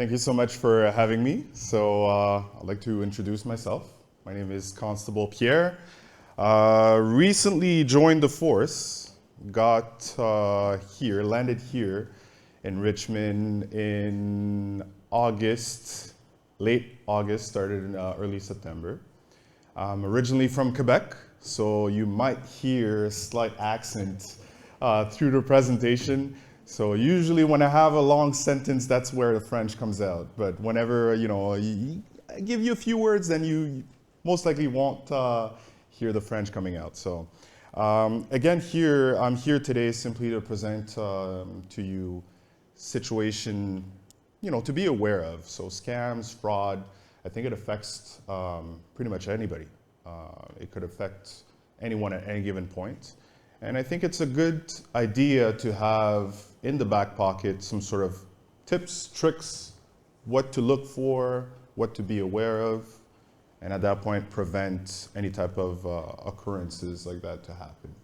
Thank you so much for having me. I'd like to introduce myself. My name is Constable Pierre. Recently joined the force, landed here in Richmond in August, late August, started in early September. I'm originally from Quebec, so you might hear a slight accent through the presentation. So usually when I have a long sentence, that's where the French comes out. But whenever, I give you a few words, then you most likely won't hear the French coming out. So again, I'm here today simply to present to you situation, to be aware of. So scams, fraud, I think it affects pretty much anybody. It could affect anyone at any given point. And I think it's a good idea to have in the back pocket some sort of tips, tricks, what to look for, what to be aware of, and at that point prevent any type of occurrences like that to happen.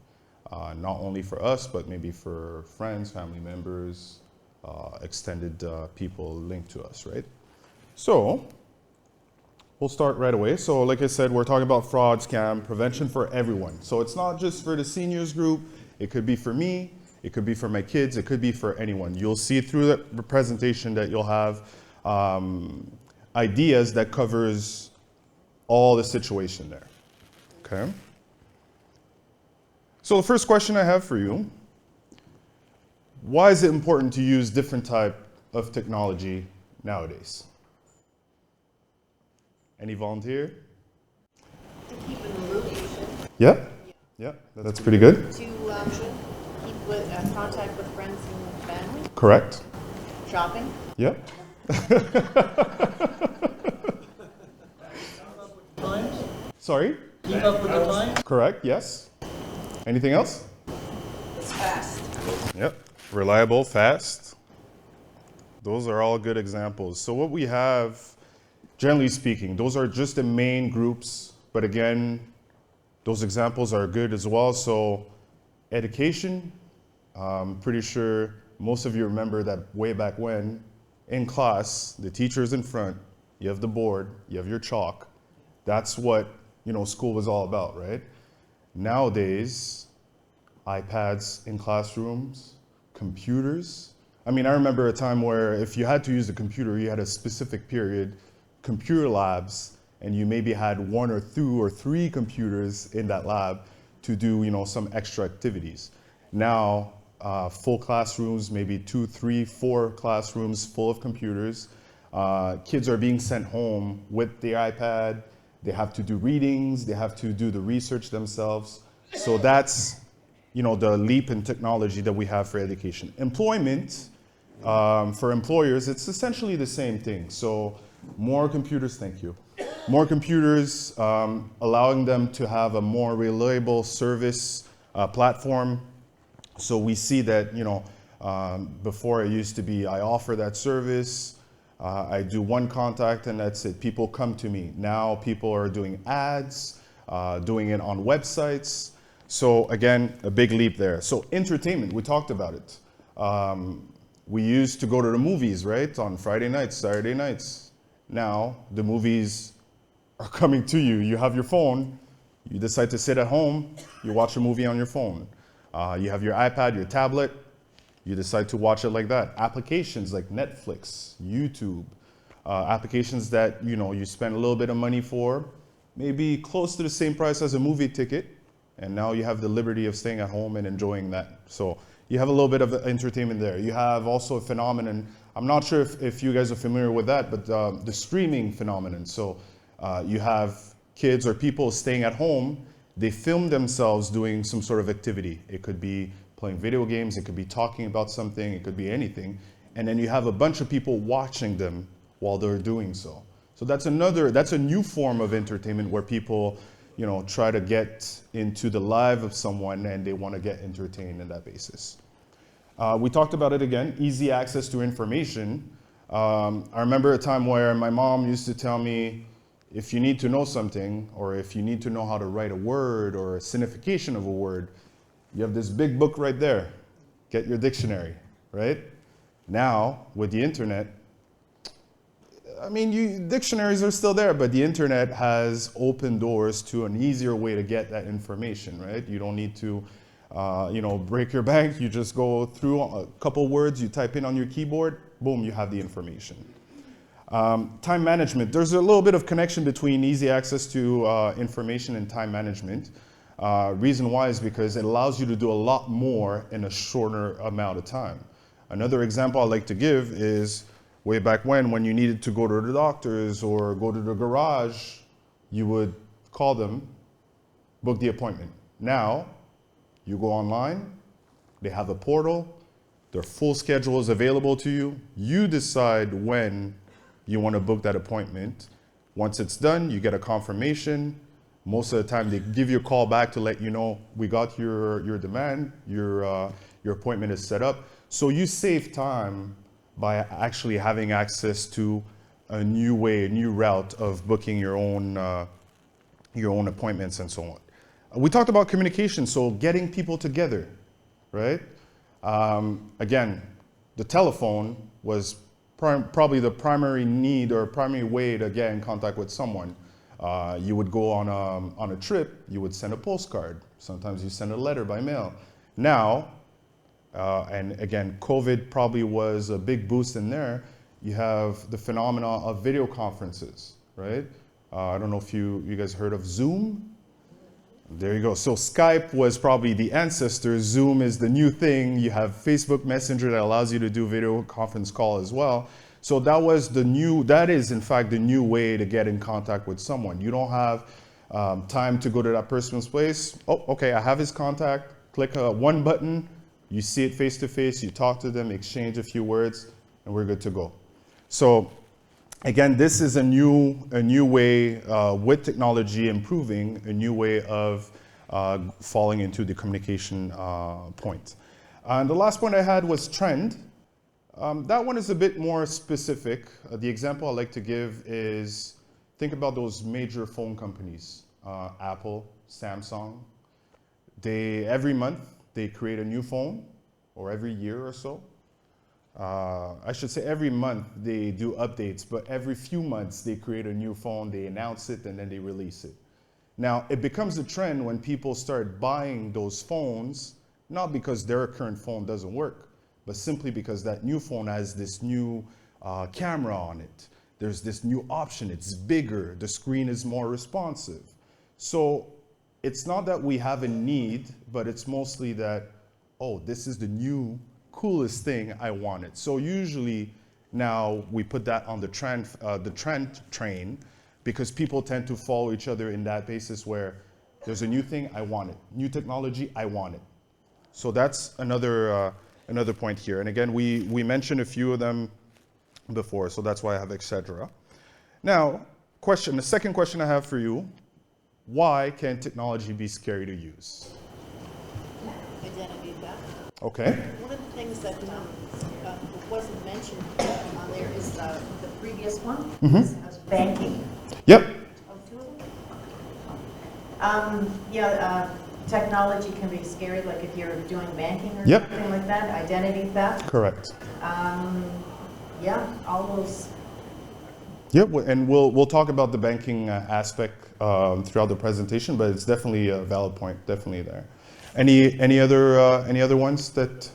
Not only for us, but maybe for friends, family members, extended people linked to us, right? So we'll start right away. So like I said, we're talking about fraud, scam, prevention for everyone. So it's not just for the seniors group. It could be for me. It could be for my kids. It could be for anyone. You'll see through the presentation that you'll have ideas that covers all the situation there, okay? So the first question I have for you, why is it important to use different type of technology nowadays? Any volunteer? To keep in the loop. Yeah? Yeah, that's pretty good. To keep with contact with friends and family. Correct. Shopping. Yep. Times? Sorry? Keep up with the times? Correct, yes. Anything else? It's fast. Yep. Reliable, fast. Those are all good examples. So what we have, generally speaking, those are just the main groups, but again, those examples are good as well. So education, I'm pretty sure most of you remember that way back when, in class, the teacher's in front, you have the board, you have your chalk. That's what, school was all about, right? Nowadays, iPads in classrooms, computers. I remember a time where if you had to use a computer, you had a specific period, computer labs, and you maybe had 1 or 2 or 3 computers in that lab to do, some extra activities. Now, full classrooms, maybe 2, 3, 4 classrooms full of computers. Kids are being sent home with the iPad. They have to do readings. They have to do the research themselves. So that's, the leap in technology that we have for education. Employment, for employers, it's essentially the same thing. So more computers, thank you. More computers, allowing them to have a more reliable service platform. So we see that, before it used to be, I offer that service, I do one contact and that's it. People come to me. Now people are doing ads, doing it on websites. So again, a big leap there. So entertainment, we talked about it. We used to go to the movies, right? On Friday nights, Saturday nights. Now the movies are coming to you. You have your phone, you decide to sit at home, you watch a movie on your phone. You have your iPad, your tablet, you decide to watch it like that. Applications like Netflix, YouTube, applications that you spend a little bit of money for, maybe close to the same price as a movie ticket, and now you have the liberty of staying at home and enjoying that. So you have a little bit of entertainment there. You have also a phenomenon, I'm not sure if you guys are familiar with that, but the streaming phenomenon. So you have kids or people staying at home, they film themselves doing some sort of activity. It could be playing video games, it could be talking about something, it could be anything. And then you have a bunch of people watching them while they're doing so. So that's a new form of entertainment where people, try to get into the life of someone and they want to get entertained on that basis. We talked about it again, easy access to information. I remember a time where my mom used to tell me, if you need to know something, or if you need to know how to write a word or a signification of a word, you have this big book right there. Get your dictionary, right? Now, with the internet, I mean, dictionaries are still there, but the internet has opened doors to an easier way to get that information, right? You don't need to, break your bank. You just go through a couple words, you type in on your keyboard, boom, you have the information. Time management. There's a little bit of connection between easy access to information and time management. Reason why is because it allows you to do a lot more in a shorter amount of time. Another example I like to give is way back when you needed to go to the doctors or go to the garage, you would call them, book the appointment. Now, you go online, they have a portal, their full schedule is available to you. You decide when you want to book that appointment. Once it's done, you get a confirmation. Most of the time, they give you a call back to let you know, we got your demand, your appointment is set up. So you save time by actually having access to a new way, a new route of booking your own appointments and so on. We talked about communication, so getting people together, right? Again, the telephone was probably the primary need or primary way to get in contact with someone. You would go on a trip, you would send a postcard. Sometimes you send a letter by mail. Now, and again, COVID probably was a big boost in there. You have the phenomena of video conferences, right? I don't know if you guys heard of Zoom. There you go. So Skype was probably the ancestor. Zoom is the new thing. You have Facebook Messenger that allows you to do video conference call as well. So that is in fact the new way to get in contact with someone. You don't have time to go to that person's place. Oh, okay, I have his contact. Click one button. You see it face to face, you talk to them, exchange a few words, and we're good to go. So again, this is a new way with technology improving, a new way of falling into the communication point. And the last point I had was trend. That one is a bit more specific. The example I like to give is, think about those major phone companies, Apple, Samsung. Every month, they create a new phone, or every year or so. I should say every month they do updates, but every few months they create a new phone, they announce it, and then they release it. Now, it becomes a trend when people start buying those phones, not because their current phone doesn't work, but simply because that new phone has this new camera on it. There's this new option, it's bigger, the screen is more responsive. So it's not that we have a need, but it's mostly that, oh, this is the new coolest thing, I want it. So usually now we put that on the trend train, because people tend to follow each other in that basis where there's a new thing, I want it. New technology, I want it. So that's another point here. And again, we mentioned a few of them before, so that's why I have etc. Now, the second question I have for you, why can technology be scary to use? Identity theft. Okay. One of the things that wasn't mentioned on there is the previous one, is banking. Yep. Oh, two of them? Technology can be scary, like if you're doing banking or Yep. something like that, identity theft. Correct. All those. Yep, and we'll talk about the banking aspect throughout the presentation, but it's definitely a valid point, definitely there. Any other ones that?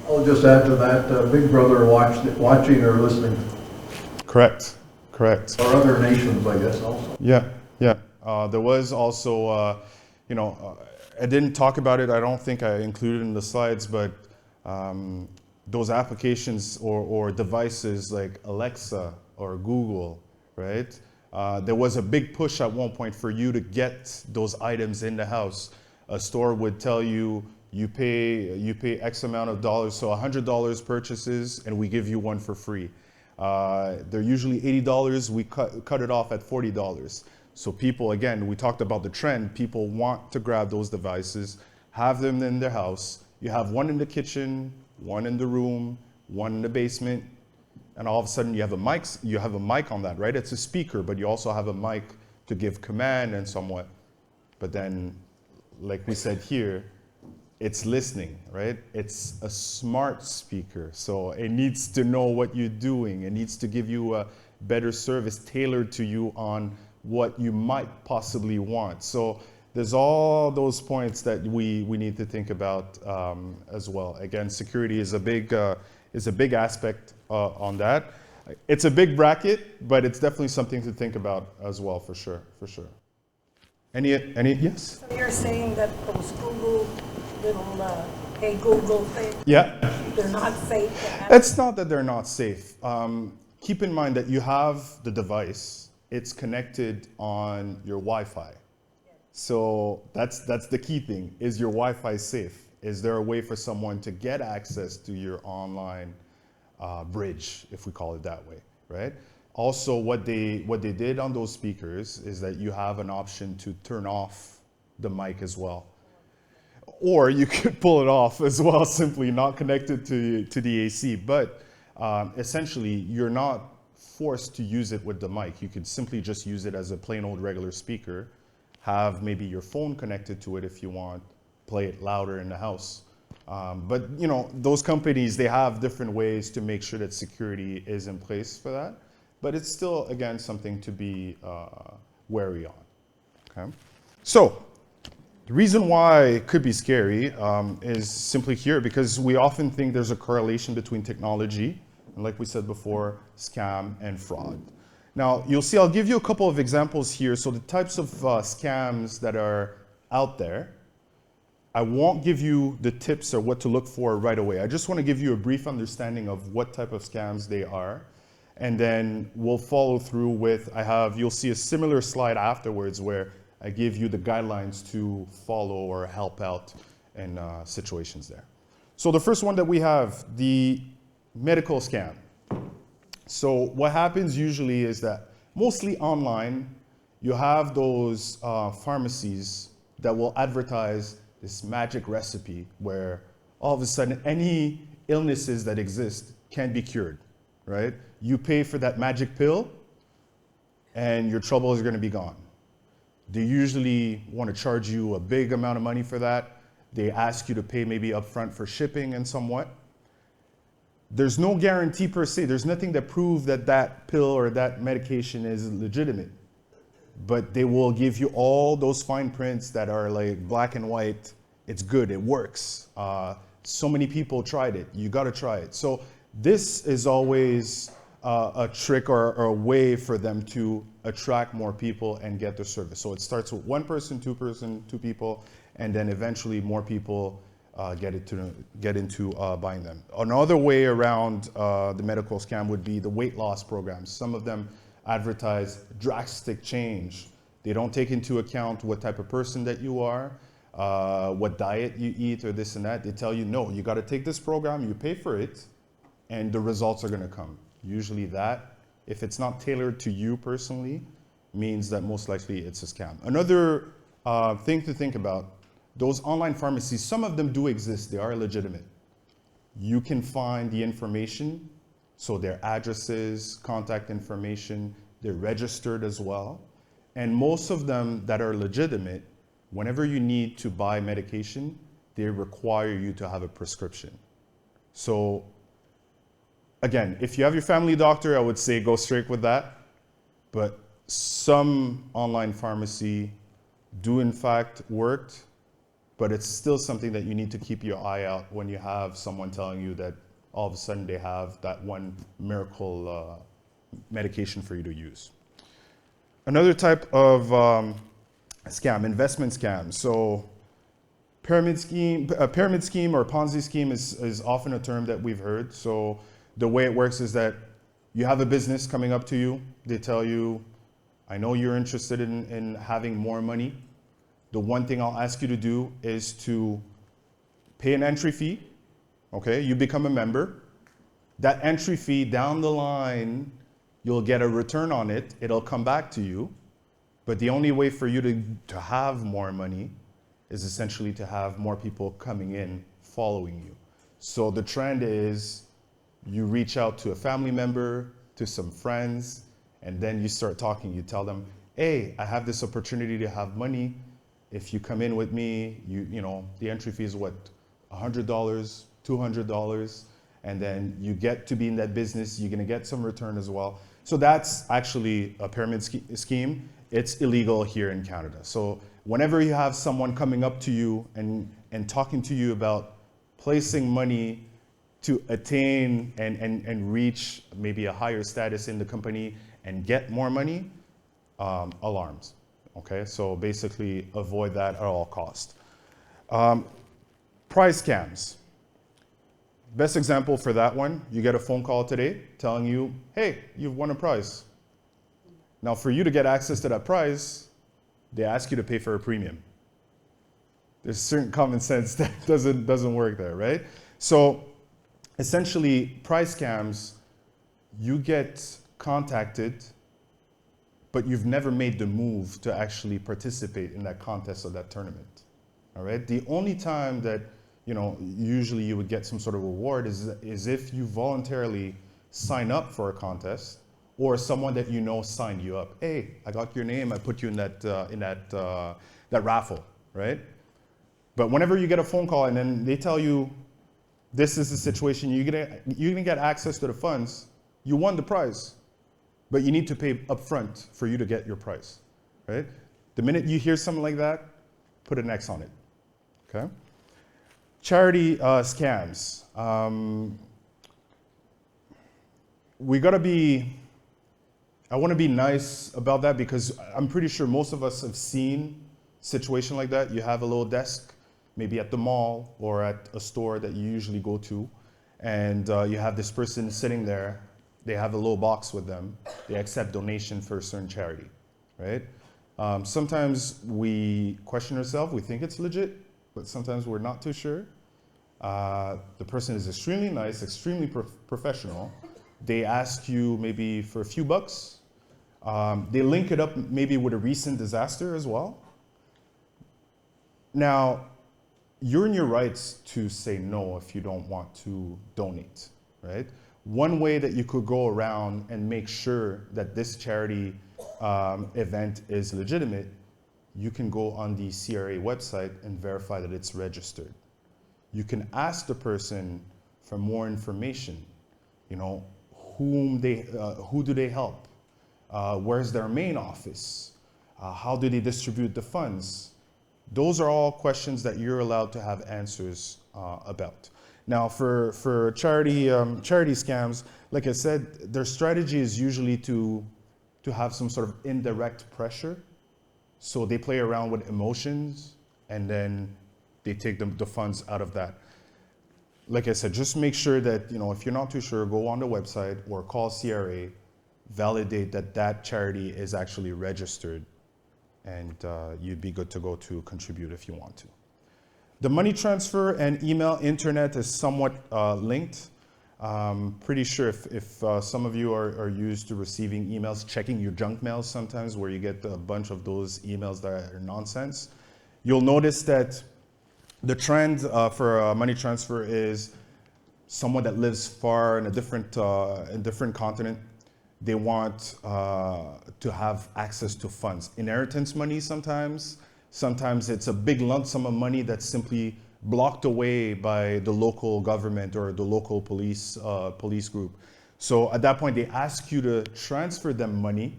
I'll just add to that, Big Brother watching or listening, Correct. or other nations, I guess, also. Yeah. There was also, I didn't talk about it. I don't think I included it in the slides, but those applications or devices like Alexa or Google, right? There was a big push at one point for you to get those items in the house. A store would tell you, you pay X amount of dollars, so $100 purchases, and we give you one for free. They're usually $80. We cut it off at $40. So people, again, we talked about the trend. People want to grab those devices, have them in their house. You have one in the kitchen, one in the room, one in the basement, and all of a sudden you have a mic. You have a mic on that, right? It's a speaker, but you also have a mic to give command and somewhat. But then, like we said here, it's listening, right? It's a smart speaker, so it needs to know what you're doing. It needs to give you a better service tailored to you on what you might possibly want. So there's all those points that we need to think about as well. Again, security is a big aspect on that. It's a big bracket, but it's definitely something to think about as well, for sure. Any yes? So you're saying that those Google little, hey Google thing, Yeah. they're not safe to have? It's not that they're not safe. Keep in mind that you have the device. It's connected on your Wi-Fi. So that's the key thing. Is your Wi-Fi safe? Is there a way for someone to get access to your online bridge, if we call it that way, right? Also, what they did on those speakers is that you have an option to turn off the mic as well. Or you could pull it off as well, simply not connected to the AC. But essentially, you're not forced to use it with the mic. You could simply just use it as a plain old regular speaker, have maybe your phone connected to it if you want, play it louder in the house. But you know, those companies, they have different ways to make sure that security is in place for that. But it's still, again, something to be wary on. Okay? So, the reason why it could be scary is simply here because we often think there's a correlation between technology and, like we said before, scam and fraud. Now, you'll see, I'll give you a couple of examples here. So the types of scams that are out there, I won't give you the tips or what to look for right away. I just want to give you a brief understanding of what type of scams they are. And then we'll follow through with, you'll see a similar slide afterwards where I give you the guidelines to follow or help out in situations there. So the first one that we have, the medical scam. So what happens usually is that mostly online, you have those pharmacies that will advertise this magic recipe where all of a sudden any illnesses that exist can be cured, right? You pay for that magic pill and your troubles are going to be gone. They usually want to charge you a big amount of money for that. They ask you to pay maybe upfront for shipping and somewhat. There's no guarantee per se. There's nothing that proves that that pill or that medication is legitimate. But they will give you all those fine prints that are like black and white. It's good, it works. So many people tried it. You got to try it. So this is always a trick or a way for them to attract more people and get the service. So it starts with one person, two people, and then eventually more people get into buying them. Another way around the medical scam would be the weight loss programs. Some of them advertise drastic change. They don't take into account what type of person that you are, what diet you eat or this and that. They tell you, no, you got to take this program, you pay for it, and the results are going to come. Usually that, if it's not tailored to you personally, means that most likely it's a scam. Another thing to think about, those online pharmacies, some of them do exist, they are legitimate. You can find the information, so their addresses, contact information, they're registered as well. And most of them that are legitimate, whenever you need to buy medication, they require you to have a prescription. So again, if you have your family doctor, I would say go straight with that. But some online pharmacy do in fact work, but it's still something that you need to keep your eye out when you have someone telling you that all of a sudden they have that one miracle medication for you to use. Another type of scam, investment scam. So pyramid scheme or Ponzi scheme is often a term that we've heard. So the way it works is that you have a business coming up to you. They tell you, I know you're interested in having more money. The one thing I'll ask you to do is to pay an entry fee. Okay, you become a member. That entry fee down the line, you'll get a return on it. It'll come back to you. But the only way for you to have more money is essentially to have more people coming in following you. So the trend is you reach out to a family member, to some friends, and then you start talking. You tell them, hey, I have this opportunity to have money. if you come in with me, you know, the entry fee is what, $100, $200, and then you get to be in that business, you're gonna get some return as well. So that's actually a pyramid scheme. It's illegal here in Canada. So whenever you have someone coming up to you and talking to you about placing money to attain and reach maybe a higher status in the company and get more money, alarms. Okay, so basically avoid that at all cost. Price scams. Best example for that one, you get a phone call today telling you, hey, you've won a prize. Now for you to get access to that prize, they ask you to pay for a premium. There's certain common sense that doesn't work there, right? So essentially, prize scams, you get contacted, but you've never made the move to actually participate in that contest or that tournament. All right. The only time that usually you would get some sort of reward is if you voluntarily sign up for a contest, or someone that you know signed you up. Hey, I got your name. I put you in that raffle, right? But whenever you get a phone call and then they tell you, this is the situation, you're gonna get access to the funds. You won the prize, but you need to pay upfront for you to get your prize, right? The minute you hear something like that, put an X on it, okay? Charity scams. I want to be nice about that because I'm pretty sure most of us have seen a situation like that. You have a little desk, maybe at the mall or at a store that you usually go to, and you have this person sitting there. They have a little box with them. They accept donation for a certain charity, right? Sometimes we question ourselves. We think it's legit, but sometimes we're not too sure. The person is extremely nice, extremely professional. They ask you maybe for a few bucks. They link it up maybe with a recent disaster as well. Now, you're in your rights to say no if you don't want to donate, right? One way that you could go around and make sure that this charity event is legitimate, you can go on the CRA website and verify that it's registered. You can ask the person for more information. Who do they help? Where's their main office? How do they distribute the funds? Those are all questions that you're allowed to have answers about. Now, for charity scams, like I said, their strategy is usually to have some sort of indirect pressure. So they play around with emotions, and then they take the funds out of that. Like I said, just make sure that, if you're not too sure, go on the website or call CRA, validate that charity is actually registered, and you'd be good to go to contribute if you want to. The money transfer and email internet is somewhat linked. Pretty sure if some of you are used to receiving emails, checking your junk mails sometimes where you get a bunch of those emails that are nonsense, you'll notice that the trend for money transfer is someone that lives far in a different continent. They want to have access to funds. Inheritance money sometimes. Sometimes it's a big lump sum of money that's simply blocked away by the local government or the local police group. So at that point, they ask you to transfer them money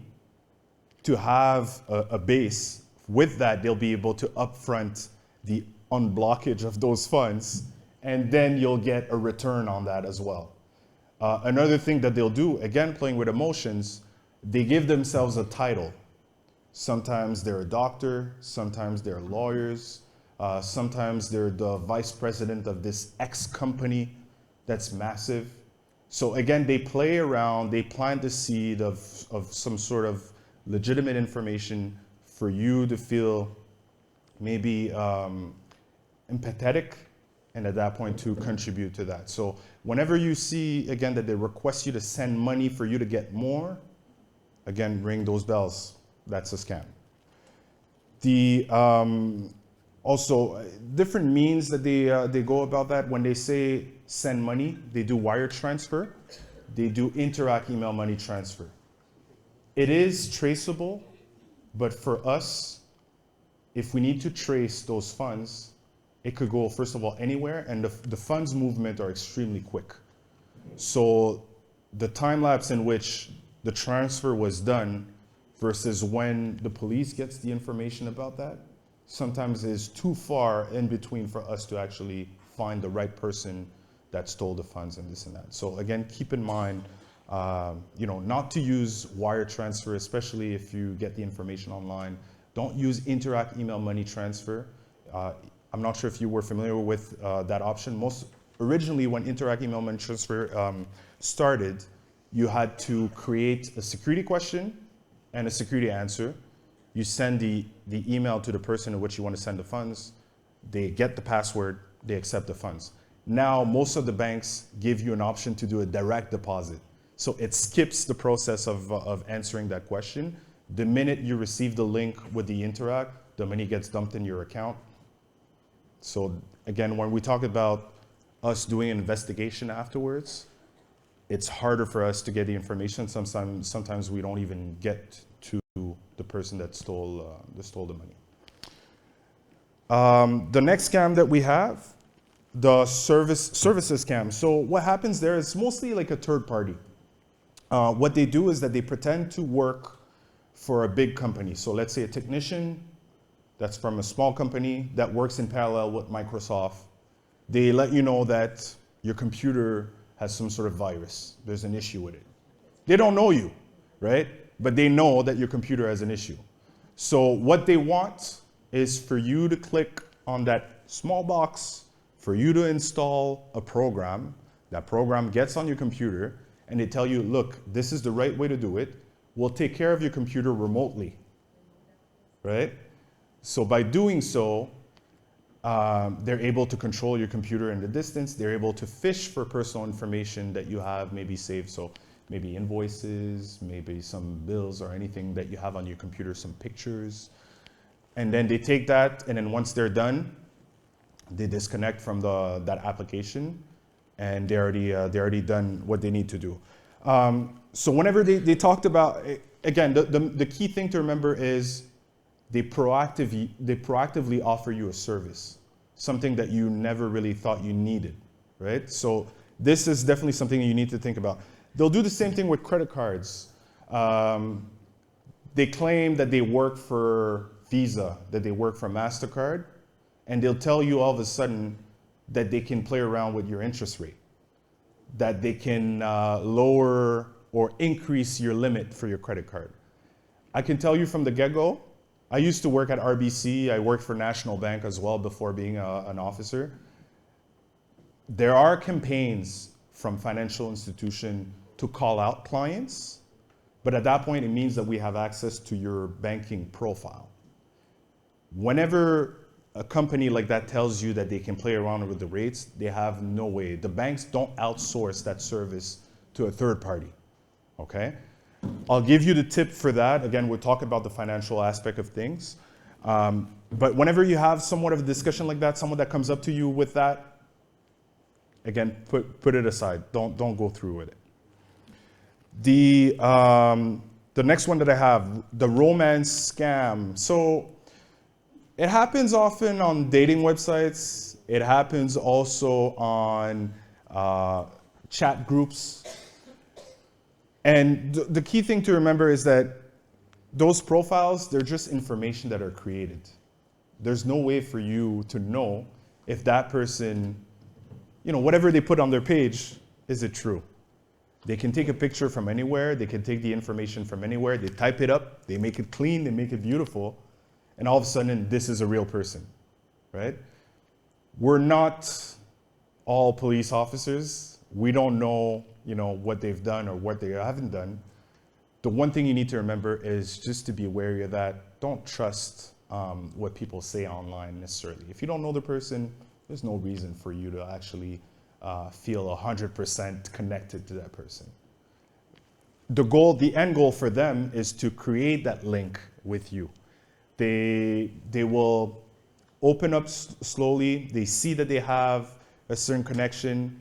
to have a base. With that, they'll be able to upfront the unblockage of those funds, and then you'll get a return on that as well. Another thing that they'll do, again, playing with emotions, they give themselves a title. Sometimes they're a doctor, sometimes they're lawyers, sometimes they're the vice president of this X company that's massive. So again, they play around, they plant the seed of some sort of legitimate information for you to feel maybe empathetic, and at that point to contribute to that. So whenever you see, again, that they request you to send money for you to get more, again, ring those bells. That's a scam. The also different means that they go about that. When they say send money, they do wire transfer. They do Interac email money transfer. It is traceable, but for us, if we need to trace those funds, it could go, first of all, anywhere, and the funds movement are extremely quick. So the time lapse in which the transfer was done versus when the police gets the information about that, sometimes is too far in between for us to actually find the right person that stole the funds and this and that. So again, keep in mind, not to use wire transfer, especially if you get the information online. Don't use Interac email money transfer. I'm not sure if you were familiar with that option. Originally, when Interac email money transfer started, you had to create a security question and a security answer. You send the email to the person in which you want to send the funds. They get the password, they accept the funds. Now, most of the banks give you an option to do a direct deposit. So it skips the process of answering that question. The minute you receive the link with the Interac, the money gets dumped in your account. So again, when we talk about us doing an investigation afterwards, it's harder for us to get the information. Sometimes we don't even get to the person that stole the money. The next scam that we have, the services scam. So what happens there is mostly like a third party. What they do is that they pretend to work for a big company. So let's say a technician that's from a small company that works in parallel with Microsoft. They let you know that your computer has some sort of virus. There's an issue with it. They don't know you, right? But they know that your computer has an issue. So what they want is for you to click on that small box, for you to install a program. That program gets on your computer and they tell you, look, this is the right way to do it. We'll take care of your computer remotely, right? So by doing so, they're able to control your computer in the distance. They're able to fish for personal information that you have maybe saved. So maybe invoices, maybe some bills or anything that you have on your computer, some pictures. And then they take that, and then once they're done, they disconnect from that application, and they already done what they need to do. So whenever they talked about, again, the key thing to remember is they proactively offer you a service, something that you never really thought you needed, right? So this is definitely something you need to think about. They'll do the same thing with credit cards. They claim that they work for Visa, that they work for MasterCard, and they'll tell you all of a sudden that they can play around with your interest rate, that they can lower or increase your limit for your credit card. I can tell you from the get-go, I used to work at RBC. I worked for National Bank as well before being an officer. There are campaigns from financial institution to call out clients, but at that point, it means that we have access to your banking profile. Whenever a company like that tells you that they can play around with the rates, they have no way. The banks don't outsource that service to a third party, okay? I'll give you the tip for that. Again, we'll talk about the financial aspect of things. But whenever you have somewhat of a discussion like that, someone that comes up to you with that, again, put it aside. Don't go through with it. The next one that I have, the romance scam. So it happens often on dating websites. It happens also on chat groups. And the key thing to remember is that those profiles, they're just information that are created. There's no way for you to know if that person, whatever they put on their page, is it true? They can take a picture from anywhere. They can take the information from anywhere. They type it up. They make it clean. They make it beautiful. And all of a sudden, this is a real person, right? We're not all police officers. We don't know, what they've done or what they haven't done. The one thing you need to remember is just to be wary of that. Don't trust what people say online necessarily. If you don't know the person, there's no reason for you to actually feel 100% connected to that person. The end goal for them is to create that link with you. They will open up slowly. They see that they have a certain connection.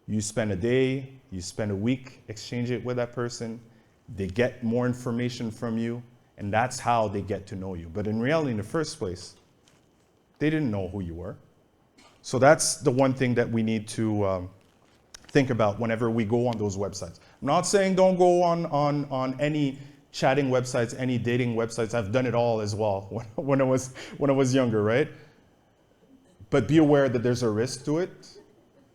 You spend a day, you spend a week, exchange it with that person. They get more information from you. And that's how they get to know you. But in reality, in the first place, they didn't know who you were. So that's the one thing that we need to think about whenever we go on those websites. I'm not saying don't go on any chatting websites, any dating websites. I've done it all as well when I was younger, right? But be aware that there's a risk to it,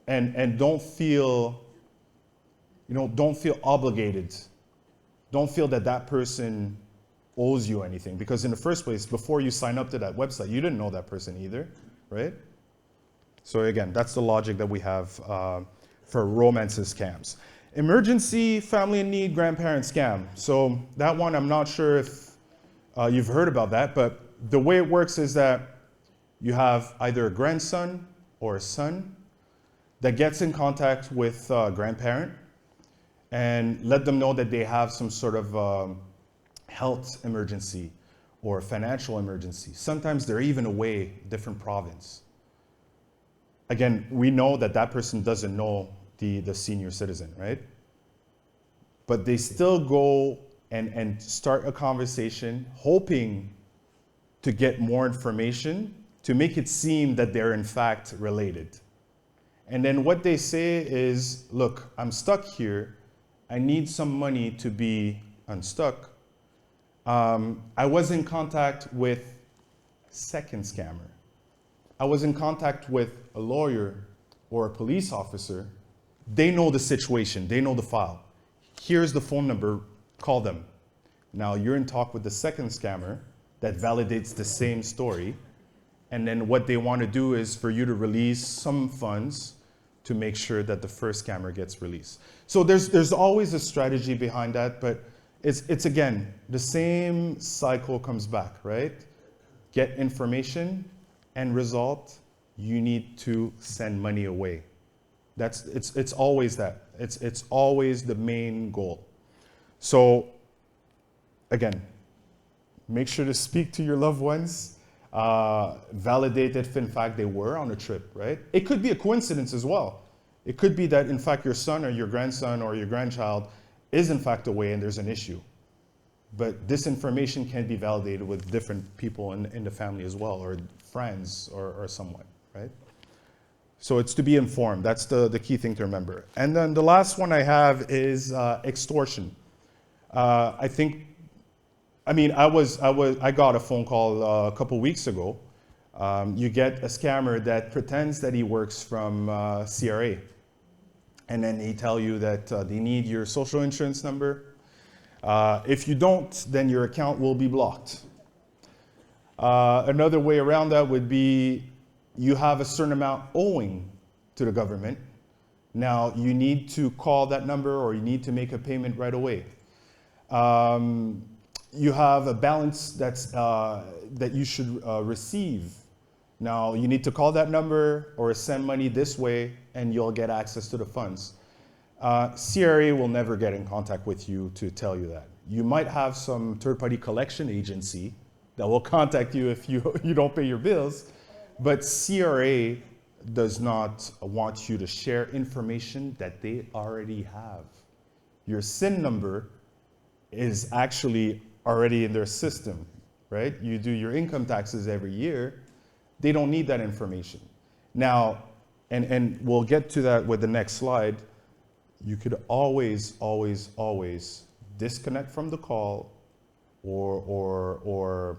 and don't feel obligated. Don't feel that person owes you anything, because in the first place, before you sign up to that website, you didn't know that person either, right? So again, that's the logic that we have for romances scams. Emergency family in need grandparent scam. So that one, I'm not sure if you've heard about that, but the way it works is that you have either a grandson or a son that gets in contact with a grandparent and let them know that they have some sort of health emergency or financial emergency. Sometimes they're even away, different province. Again, we know that person doesn't know the senior citizen, right? But they still go and start a conversation hoping to get more information to make it seem that they're in fact related. And then what they say is, look, I'm stuck here. I need some money to be unstuck. I was in contact with second scammer. I was in contact with a lawyer or a police officer. They know the situation, they know the file. Here's the phone number, call them. Now you're in talk with the second scammer that validates the same story. And then what they want to do is for you to release some funds to make sure that the first scammer gets released. So there's always a strategy behind that, but it's again, the same cycle comes back, right? Get information, end result, you need to send money away. It's always that. It's always the main goal. So again, make sure to speak to your loved ones. Validate if in fact they were on a trip, right? It could be a coincidence as well. It could be that in fact your son or your grandson or your grandchild is in fact away and there's an issue. But this information can be validated with different people in the family as well, or friends or someone, right? So it's to be informed. That's the key thing to remember. And then the last one I have is extortion. I got a phone call a couple weeks ago. You get a scammer that pretends that he works from CRA. And then he tell you that they need your social insurance number. If you don't, then your account will be blocked. Another way around that would be you have a certain amount owing to the government. Now you need to call that number or you need to make a payment right away. You have a balance that you should receive. Now you need to call that number or send money this way and you'll get access to the funds. CRA will never get in contact with you to tell you that. You might have some third-party collection agency that will contact you if you don't pay your bills, but CRA does not want you to share information that they already have. Your SIN number is actually already in their system, right? You do your income taxes every year. They don't need that information. Now, and we'll get to that with the next slide, you could always disconnect from the call or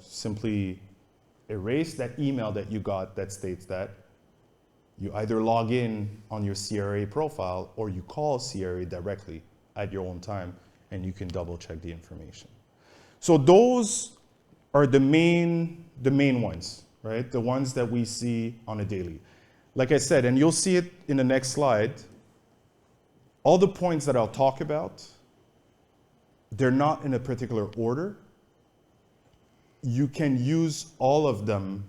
simply erase that email that you got that states that. You either log in on your CRA profile or you call CRA directly at your own time and you can double check the information. So those are the main ones, right? The ones that we see on a daily. Like I said, and you'll see it in the next slide, all the points that I'll talk about, they're not in a particular order. You can use all of them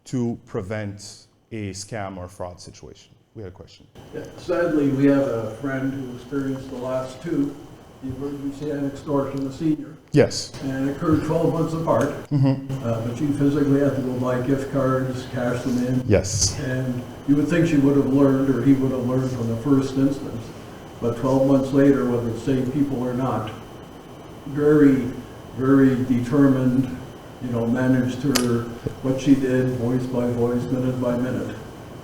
to prevent a scam or fraud situation. We had a question. Yeah, sadly, we have a friend who experienced the last two, the emergency and extortion, the senior. Yes. And it occurred 12 months apart. But she physically had to go buy gift cards, cash them in. Yes. And you would think she would have learned, or he would have learned from the first instance. But 12 months later, whether it's same people or not, very very determined, managed her, what she did, voice by voice, minute by minute,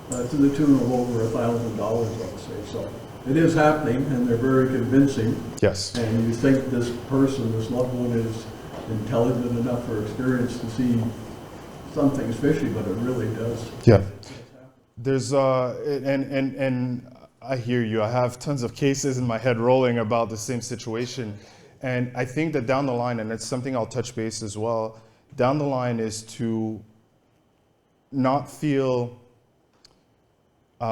to the tune of over $1,000, let's say. So it is happening, and they're very convincing. Yes. And you think this person, this loved one, is intelligent enough or experienced to see something's fishy, but it really does. Yeah. There's and I hear you. I have tons of cases in my head rolling about the same situation. And I think that down the line, and it's something I'll touch base as well, down the line is to not feel, I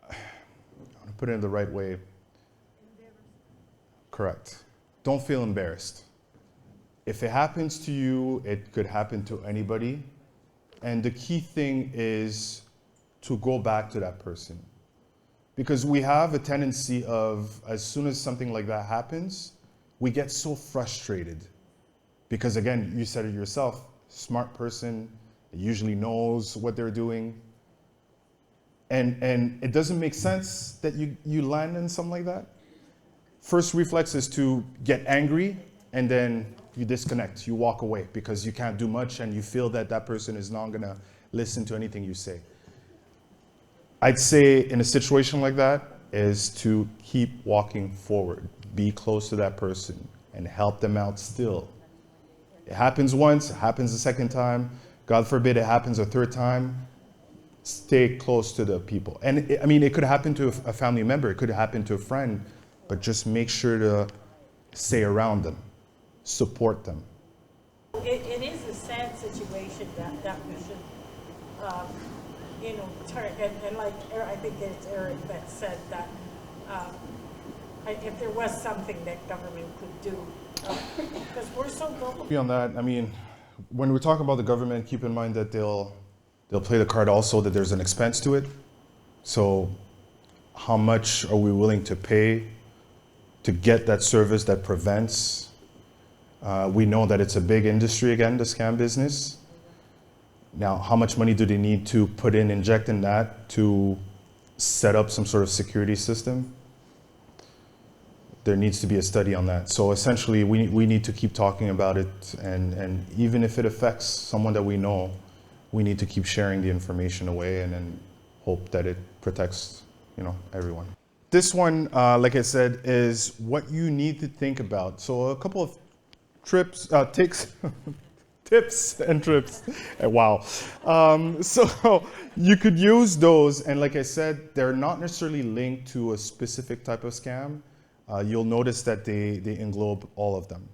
want to put it in the right way. Correct. Don't feel embarrassed. If it happens to you, it could happen to anybody. And the key thing is to go back to that person. Because we have a tendency of, as soon as something like that happens, we get so frustrated. Because again, you said it yourself, smart person, usually knows what they're doing. And it doesn't make sense that you land in something like that. First reflex is to get angry, and then you disconnect, you walk away because you can't do much and you feel that that person is not gonna listen to anything you say. I'd say in a situation like that is to keep walking forward, be close to that person and help them out still. It happens once, it happens a second time, God forbid it happens a third time, stay close to the people. And it could happen to a family member, it could happen to a friend, but just make sure to stay around them, support them. It is a sad situation that we should, turn, and like, I think it's Eric that said that if there was something that government could do, because we're so global. Beyond that, when we talk about the government, keep in mind that they'll play the card also that there's an expense to it. So how much are we willing to pay to get that service that prevents? We know that it's a big industry, again, the scam business. Now, how much money do they need to inject in that to set up some sort of security system? There needs to be a study on that. So essentially, we need to keep talking about it, and even if it affects someone that we know, we need to keep sharing the information away and then hope that it protects, everyone. This one, like I said, is what you need to think about. So a couple of tips and trips. Wow. So you could use those, and like I said, they're not necessarily linked to a specific type of scam. You'll notice that they englobe all of them.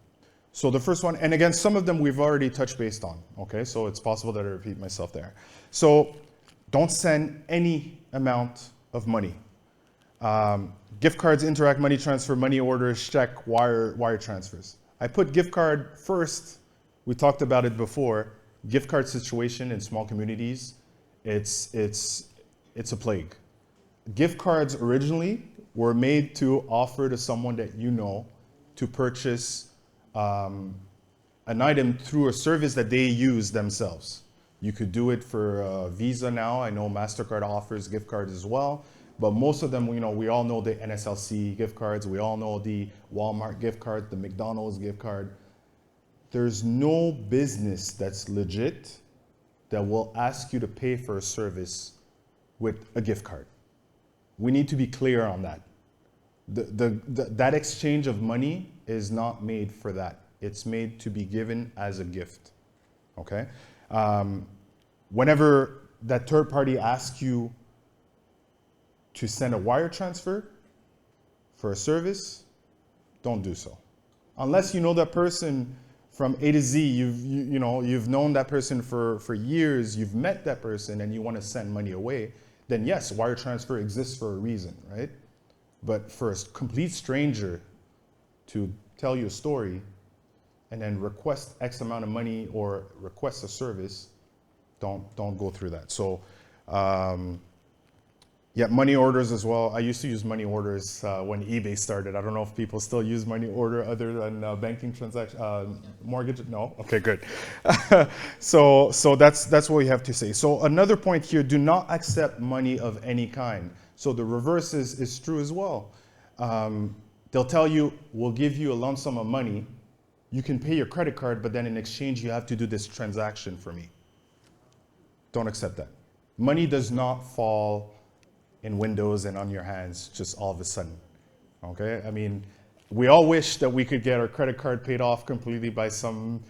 So the first one, and again, some of them we've already touched based on, okay? So it's possible that I repeat myself there. So don't send any amount of money. Gift cards, Interac money transfer, money orders, check, wire transfers. I put gift card first. We talked about it before. Gift card situation in small communities, it's a plague. Gift cards originally were made to offer to someone that you know to purchase an item through a service that they use themselves. You could do it for Visa now. I know MasterCard offers gift cards as well. But most of them, we all know the NSLC gift cards. We all know the Walmart gift card, the McDonald's gift card. There's no business that's legit that will ask you to pay for a service with a gift card. We need to be clear on that. That exchange of money is not made for that. It's made to be given as a gift, okay? Whenever that third party asks you to send a wire transfer for a service, don't do so. Unless you know that person from A to Z, you've known that person for years, you've met that person and you want to send money away, then yes, wire transfer exists for a reason, right? But for a complete stranger to tell you a story and then request X amount of money or request a service, don't go through that. So, yeah, money orders as well. I used to use money orders when eBay started. I don't know if people still use money order other than banking transaction, mortgage. No, okay, good. So that's what we have to say. So another point here: do not accept money of any kind. So the reverse is true as well. They'll tell you, "We'll give you a lump sum of money. you can pay your credit card, but then in exchange, you have to do this transaction for me. Don't accept that. Money does not fall in windows and on your hands just all of a sudden. Okay? I mean, we all wish that we could get our credit card paid off completely by some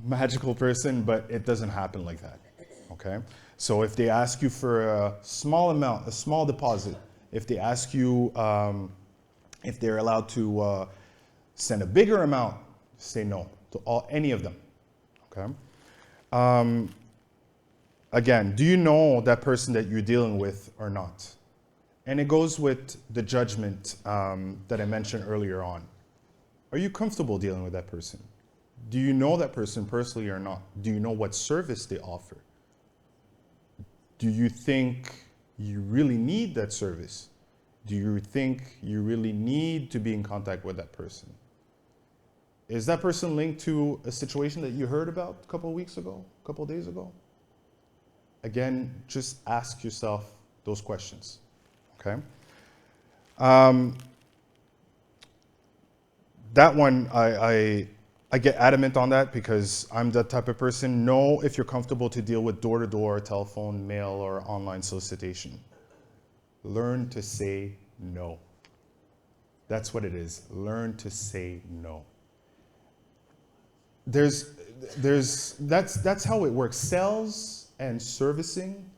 magical person, but it doesn't happen like that. Okay? So if they ask you for a small amount, a small deposit, if they ask you if they're allowed to send a bigger amount, say no to any of them. Okay? Again, do you know that person that you're dealing with or not? And it goes with the judgment that I mentioned earlier on. Are you comfortable dealing with that person? Do you know that person personally or not? Do you know what service they offer? Do you think you really need that service? Do you think you really need to be in contact with that person? Is that person linked to a situation that you heard about a couple of weeks ago, a couple of days ago? Again, just ask yourself those questions, okay? That one, I get adamant on that because I'm the type of person, know if you're comfortable to deal with door-to-door, telephone, mail, or online solicitation. Learn to say no. That's what it is. Learn to say no. That's how it works. Sales and servicing,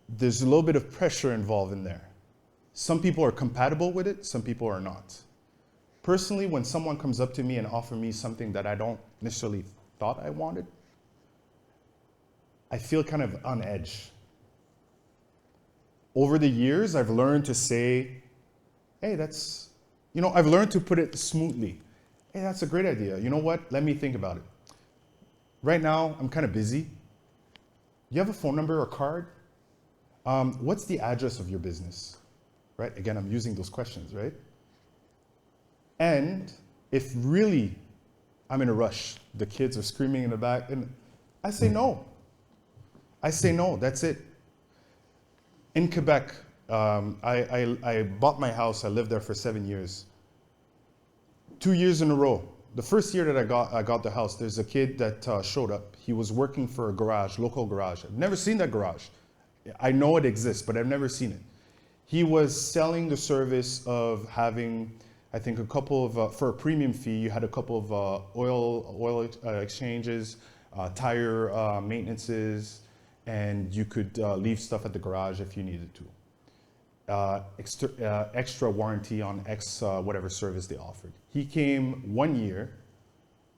there's a little bit of pressure involved in there. Some people are compatible with it, some people are not. Personally, when someone comes up to me and offers me something that I don't necessarily thought I wanted, I feel kind of on edge. Over the years, I've learned to say, hey, I've learned to put it smoothly. Hey, that's a great idea. You know what? Let me think about it. Right now, I'm kind of busy. You have a phone number or card? What's the address of your business? Right? Again, I'm using those questions, right? And if really I'm in a rush, the kids are screaming in the back, and I say no. I say no, that's it. In Quebec, I bought my house, I lived there for 7 years. 2 years in a row. The first year that I got the house, there's a kid that showed up. He was working for a garage, local garage. I've never seen that garage. I know it exists, but I've never seen it. He was selling the service of having, I think, a couple of, for a premium fee, you had a couple of oil exchanges, tire maintenances, and you could leave stuff at the garage if you needed to. Extra warranty on whatever service they offered. He came 1 year,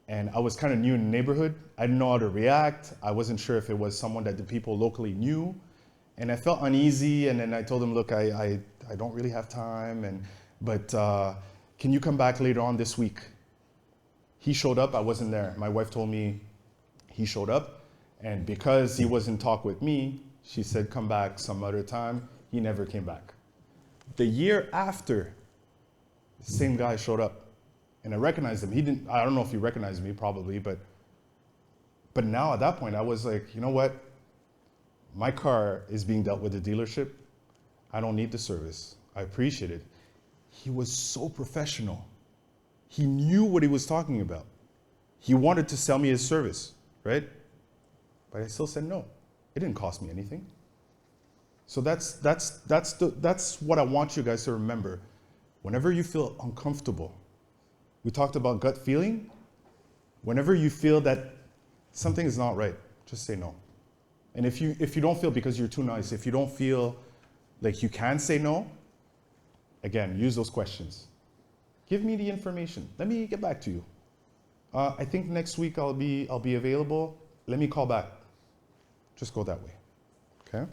and I was kind of new in the neighborhood. I didn't know how to react. I wasn't sure if it was someone that the people locally knew, and I felt uneasy. And then I told him, look, I don't really have time, but can you come back later on this week? He showed up. I wasn't there. My wife told me he showed up, and because he was in talk with me, she said, come back some other time. He never came back. The year after, the same guy showed up, and I recognized him. I don't know if he recognized me, probably, but now at that point, I was like, you know what? My car is being dealt with at the dealership. I don't need the service. I appreciate it. He was so professional. He knew what he was talking about. He wanted to sell me his service, right? But I still said no. It didn't cost me anything. So that's what I want you guys to remember. Whenever you feel uncomfortable, we talked about gut feeling. Whenever you feel that something is not right, just say no. And if you don't feel because you're too nice, if you don't feel like you can say no, again, use those questions. Give me the information. Let me get back to you. I think next week I'll be available. Let me call back. Just go that way. Okay?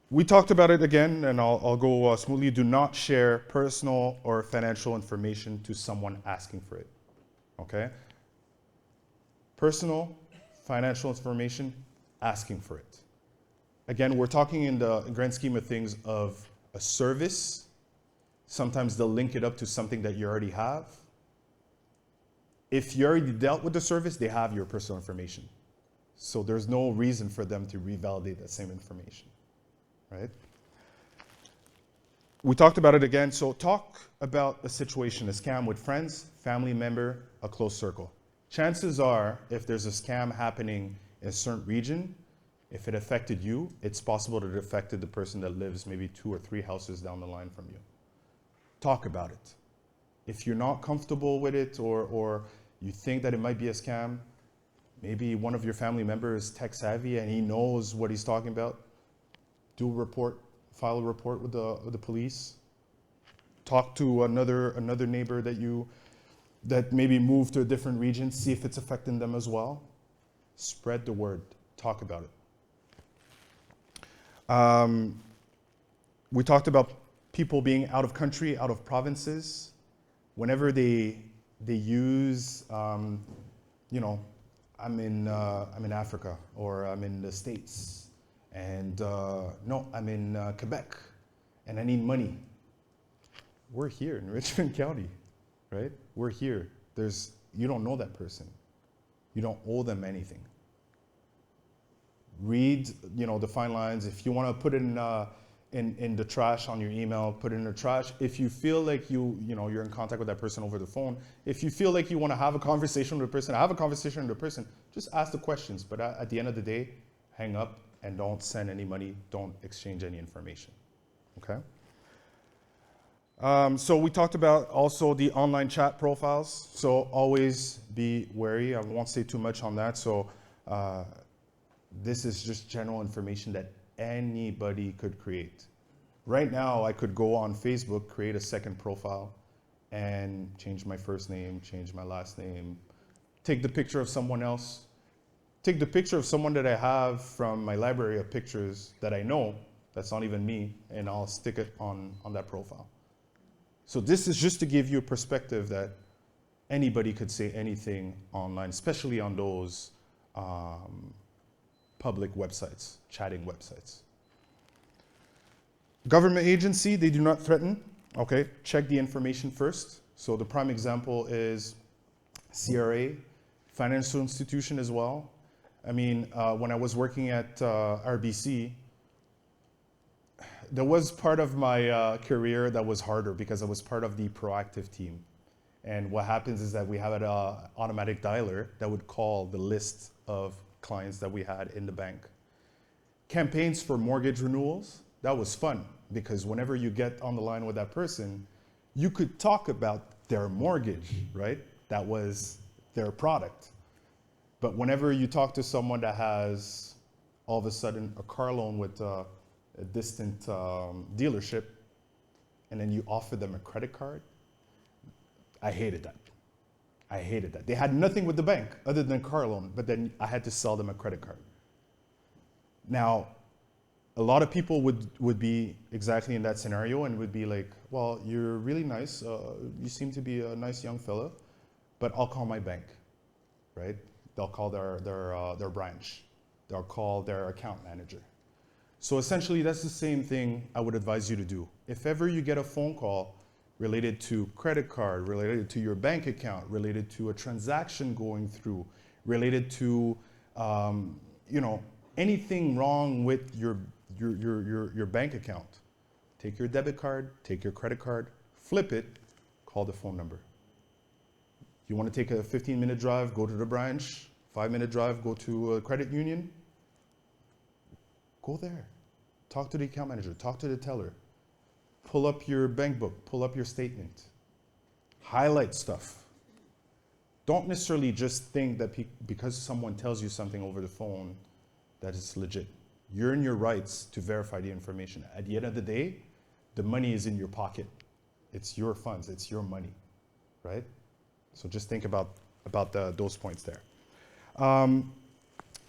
We talked about it again, and I'll go smoothly. Do not share personal or financial information to someone asking for it. Okay? Personal, financial information, asking for it. Again, we're talking in the grand scheme of things of a service. Sometimes they'll link it up to something that you already have. If you already dealt with the service, they have your personal information. So there's no reason for them to revalidate that same information, right? We talked about it again. So talk about a situation, a scam with friends, family member, a close circle. Chances are, if there's a scam happening in a certain region, if it affected you, it's possible that it affected the person that lives maybe 2 or 3 houses down the line from you. Talk about it. If you're not comfortable with it, or you think that it might be a scam, maybe one of your family members is tech savvy and he knows what he's talking about, do a report, file a report with the police. Talk to another neighbor that maybe moved to a different region, see if it's affecting them as well. Spread the word, talk about it. We talked about people being out of country, out of provinces. Whenever they use, you know, I'm in Africa, or I'm in the States, and no, I'm in Quebec, and I need money. We're here in Richmond County, right? We're here. You don't know that person. You don't owe them anything. Read, you know, the fine lines. If you want to put it in the trash on your email, put it in the trash. If you feel like you're in contact with that person over the phone, if you feel like you want to have a conversation with the person, have a conversation with the person. Just ask the questions. But at the end of the day, hang up and don't send any money. Don't exchange any information. Okay? So we talked about also the online chat profiles. So always be wary. I won't say too much on that. So this is just general information that anybody could create. Right now, I could go on Facebook, create a second profile, and change my first name, change my last name, take the picture of someone else, take the picture of someone that I have from my library of pictures that I know, that's not even me, and I'll stick it on that profile. So this is just to give you a perspective that anybody could say anything online, especially on those public websites, chatting websites. Government agency, they do not threaten. Okay, check the information first. So the prime example is CRA, financial institution as well. I mean, when I was working at RBC, there was part of my career that was harder because I was part of the proactive team. And what happens is that we have an automatic dialer that would call the list of clients that we had in the bank. Campaigns for mortgage renewals, that was fun because whenever you get on the line with that person, you could talk about their mortgage, right? That was their product. But whenever you talk to someone that has all of a sudden a car loan with a distant dealership, and then you offer them a credit card, I hated that. I hated that. They had nothing with the bank other than car loan, but then I had to sell them a credit card. Now, a lot of people would be exactly in that scenario and would be like, well, you're really nice. You seem to be a nice young fella, but I'll call my bank, right? They'll call their branch. They'll call their account manager. So essentially, that's the same thing I would advise you to do. If ever you get a phone call related to credit card, related to your bank account, related to a transaction going through, related to anything wrong with your bank account, take your debit card, take your credit card, flip it, call the phone number. You want to take a 15-minute drive, go to the branch, 5-minute drive, go to a credit union, go there. Talk to the account manager, talk to the teller. Pull up your bank book, pull up your statement. Highlight stuff. Don't necessarily just think that because someone tells you something over the phone that it's legit. You're in your rights to verify the information. At the end of the day, the money is in your pocket. It's your funds, it's your money, right? So just think about those points there.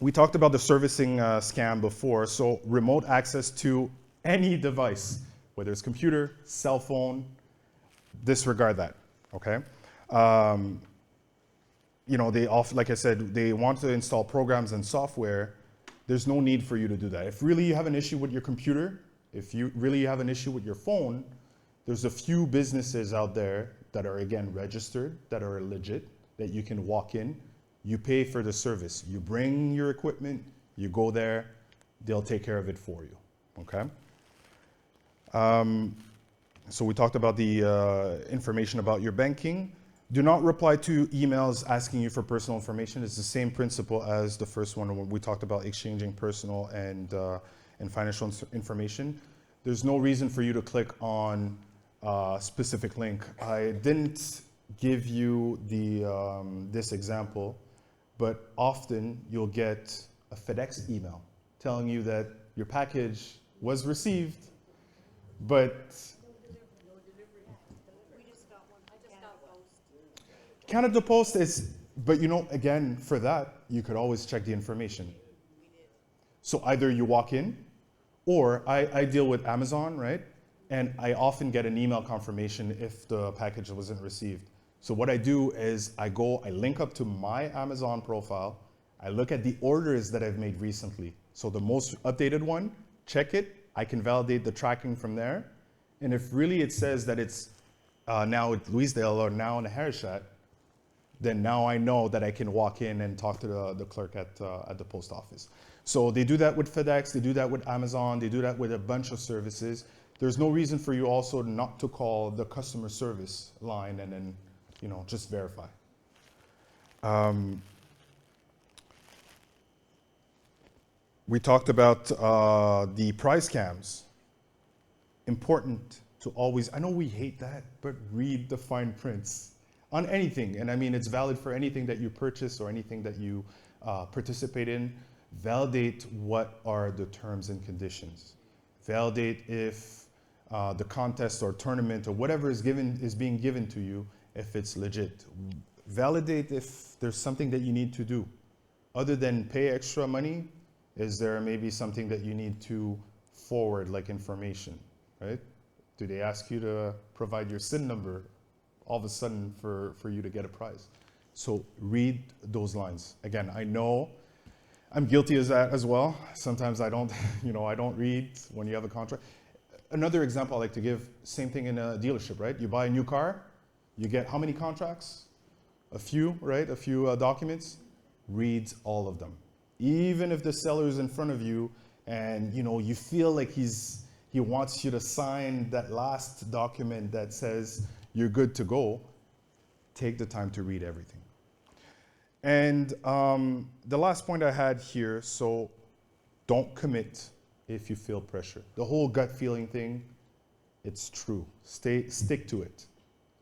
We talked about the servicing scam before. So remote access to any device, whether it's computer, cell phone, disregard that, okay? Like I said, they want to install programs and software. There's no need for you to do that. If really you have an issue with your computer, if you really have an issue with your phone, there's a few businesses out there that are, again, registered, that are legit, that you can walk in. You pay for the service. You bring your equipment, you go there, they'll take care of it for you, okay? So we talked about the information about your banking. Do not reply to emails asking you for personal information. It's the same principle as the first one when we talked about exchanging personal and financial information. There's no reason for you to click on a specific link. I didn't give you this example, but often you'll get a FedEx email telling you that your package was received, but Canada Post is, but you know, again, for that, you could always check the information. So either you walk in, or I deal with Amazon, right? And I often get an email confirmation if the package wasn't received. So what I do is I link up to my Amazon profile, I look at the orders that I've made recently. So the most updated one, check it, I can validate the tracking from there. And if really it says that it's now at Louisdale or now in Harrishat, then now I know that I can walk in and talk to the clerk at the post office. So they do that with FedEx, they do that with Amazon, they do that with a bunch of services. There's no reason for you also not to call the customer service line and then, you know, just verify. We talked about the price scams. Important to always, I know we hate that, but read the fine prints on anything. And I mean, it's valid for anything that you purchase or anything that you participate in. Validate what are the terms and conditions. Validate if the contest or tournament or whatever is being given to you, if it's legit. Validate if there's something that you need to do. Other than pay extra money, is there maybe something that you need to forward, like information, right? Do they ask you to provide your SIN number all of a sudden for you to get a prize? So read those lines. Again, I know I'm guilty of that as well. Sometimes I don't, I don't read when you have a contract. Another example I like to give, same thing in a dealership, right? You buy a new car, you get how many contracts? A few, right? A few documents. Read all of them. Even if the seller is in front of you and you feel like he wants you to sign that last document that says you're good to go, take the time to read everything. And the last point I had here, so don't commit if you feel pressure. The whole gut feeling thing, it's true. Stick to it.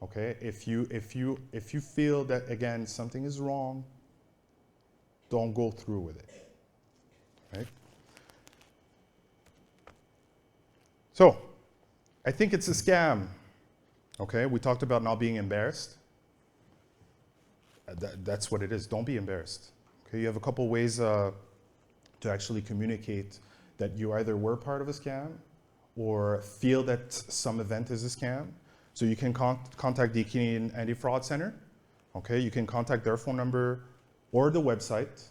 Okay? If you feel that again something is wrong, don't go through with it. Right? So, I think it's a scam. Okay? We talked about not being embarrassed. That's what it is. Don't be embarrassed. Okay? You have a couple ways to actually communicate that you either were part of a scam or feel that some event is a scam. So you can contact the Canadian Anti-Fraud Center. Okay? You can contact their phone number or the website.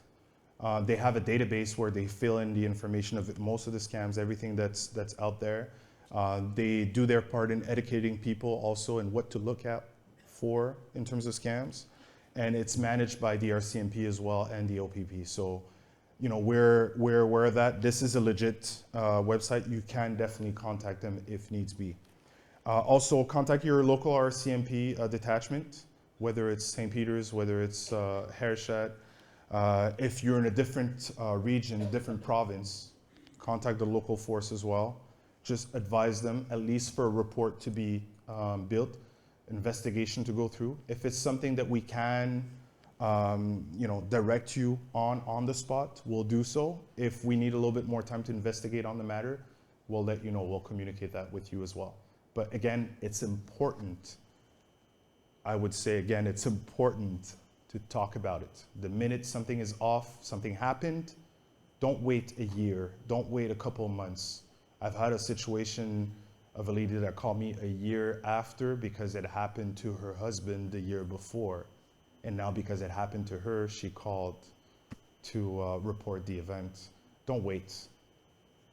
They have a database where they fill in the information of most of the scams, everything that's out there. They do their part in educating people also in what to look at for in terms of scams. And it's managed by the RCMP as well and the OPP. So, we're aware of that. This is a legit website. You can definitely contact them if needs be. Also, contact your local RCMP detachment, whether it's St. Peter's, whether it's Harrishat. If you're in a different region, a different province, contact the local force as well. Just advise them, at least for a report to be built, investigation to go through. If it's something that we can, direct you on the spot, we'll do so. If we need a little bit more time to investigate on the matter, we'll let you know. We'll communicate that with you as well. But again, it's important. I would say again, it's important to talk about it. The minute something is off, something happened, don't wait a year, don't wait a couple of months. I've had a situation of a lady that called me a year after because it happened to her husband the year before. And now because it happened to her, she called to report the event. Don't wait.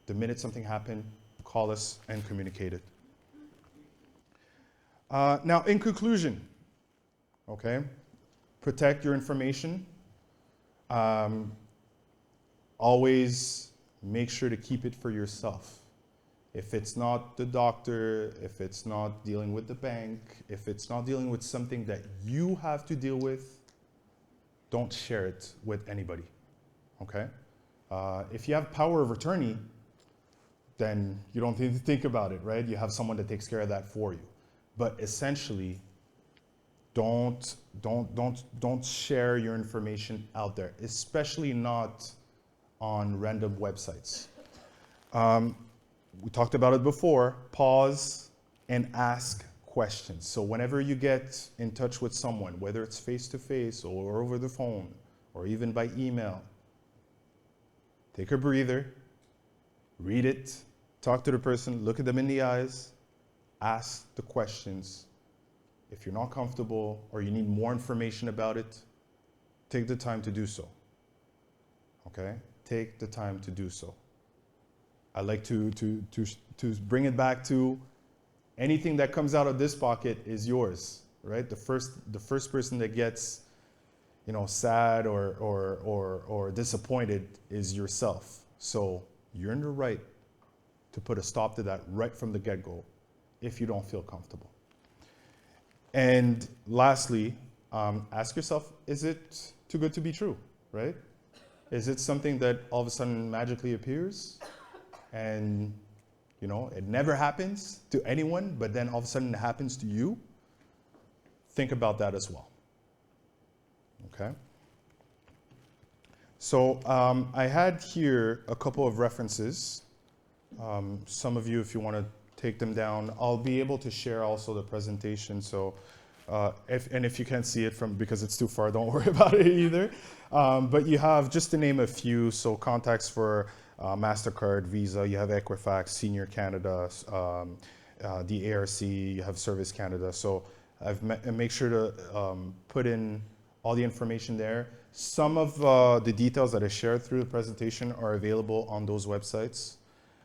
The minute something happened, call us and communicate it. Now, in conclusion, okay, protect your information. Always make sure to keep it for yourself. If it's not the doctor, if it's not dealing with the bank, if it's not dealing with something that you have to deal with, don't share it with anybody, okay? If you have power of attorney, then you don't need to think about it, right? You have someone that takes care of that for you. But essentially, don't share your information out there, especially not on random websites. We talked about it before. Pause and ask questions. So whenever you get in touch with someone, whether it's face-to-face or over the phone or even by email, take a breather, read it, talk to the person, look at them in the eyes, ask the questions. If you're not comfortable or you need more information about it, take the time to do so. Okay? Take the time to do so. I like to bring it back to anything that comes out of this pocket is yours, right? The first person that gets, sad or disappointed is yourself. So you're in the right to put a stop to that right from the get-go if you don't feel comfortable. And lastly, ask yourself, is it too good to be true, right? Is it something that all of a sudden magically appears and, it never happens to anyone, but then all of a sudden it happens to you? Think about that as well, okay? So I had here a couple of references. Some of you, if you want to take them down, I'll be able to share also the presentation. So if you can't see it because it's too far, don't worry about it either. But you have, just to name a few, so contacts for MasterCard, Visa, you have Equifax, Senior Canada, the ARC, you have Service Canada. So make sure to put in all the information there. Some of the details that I shared through the presentation are available on those websites.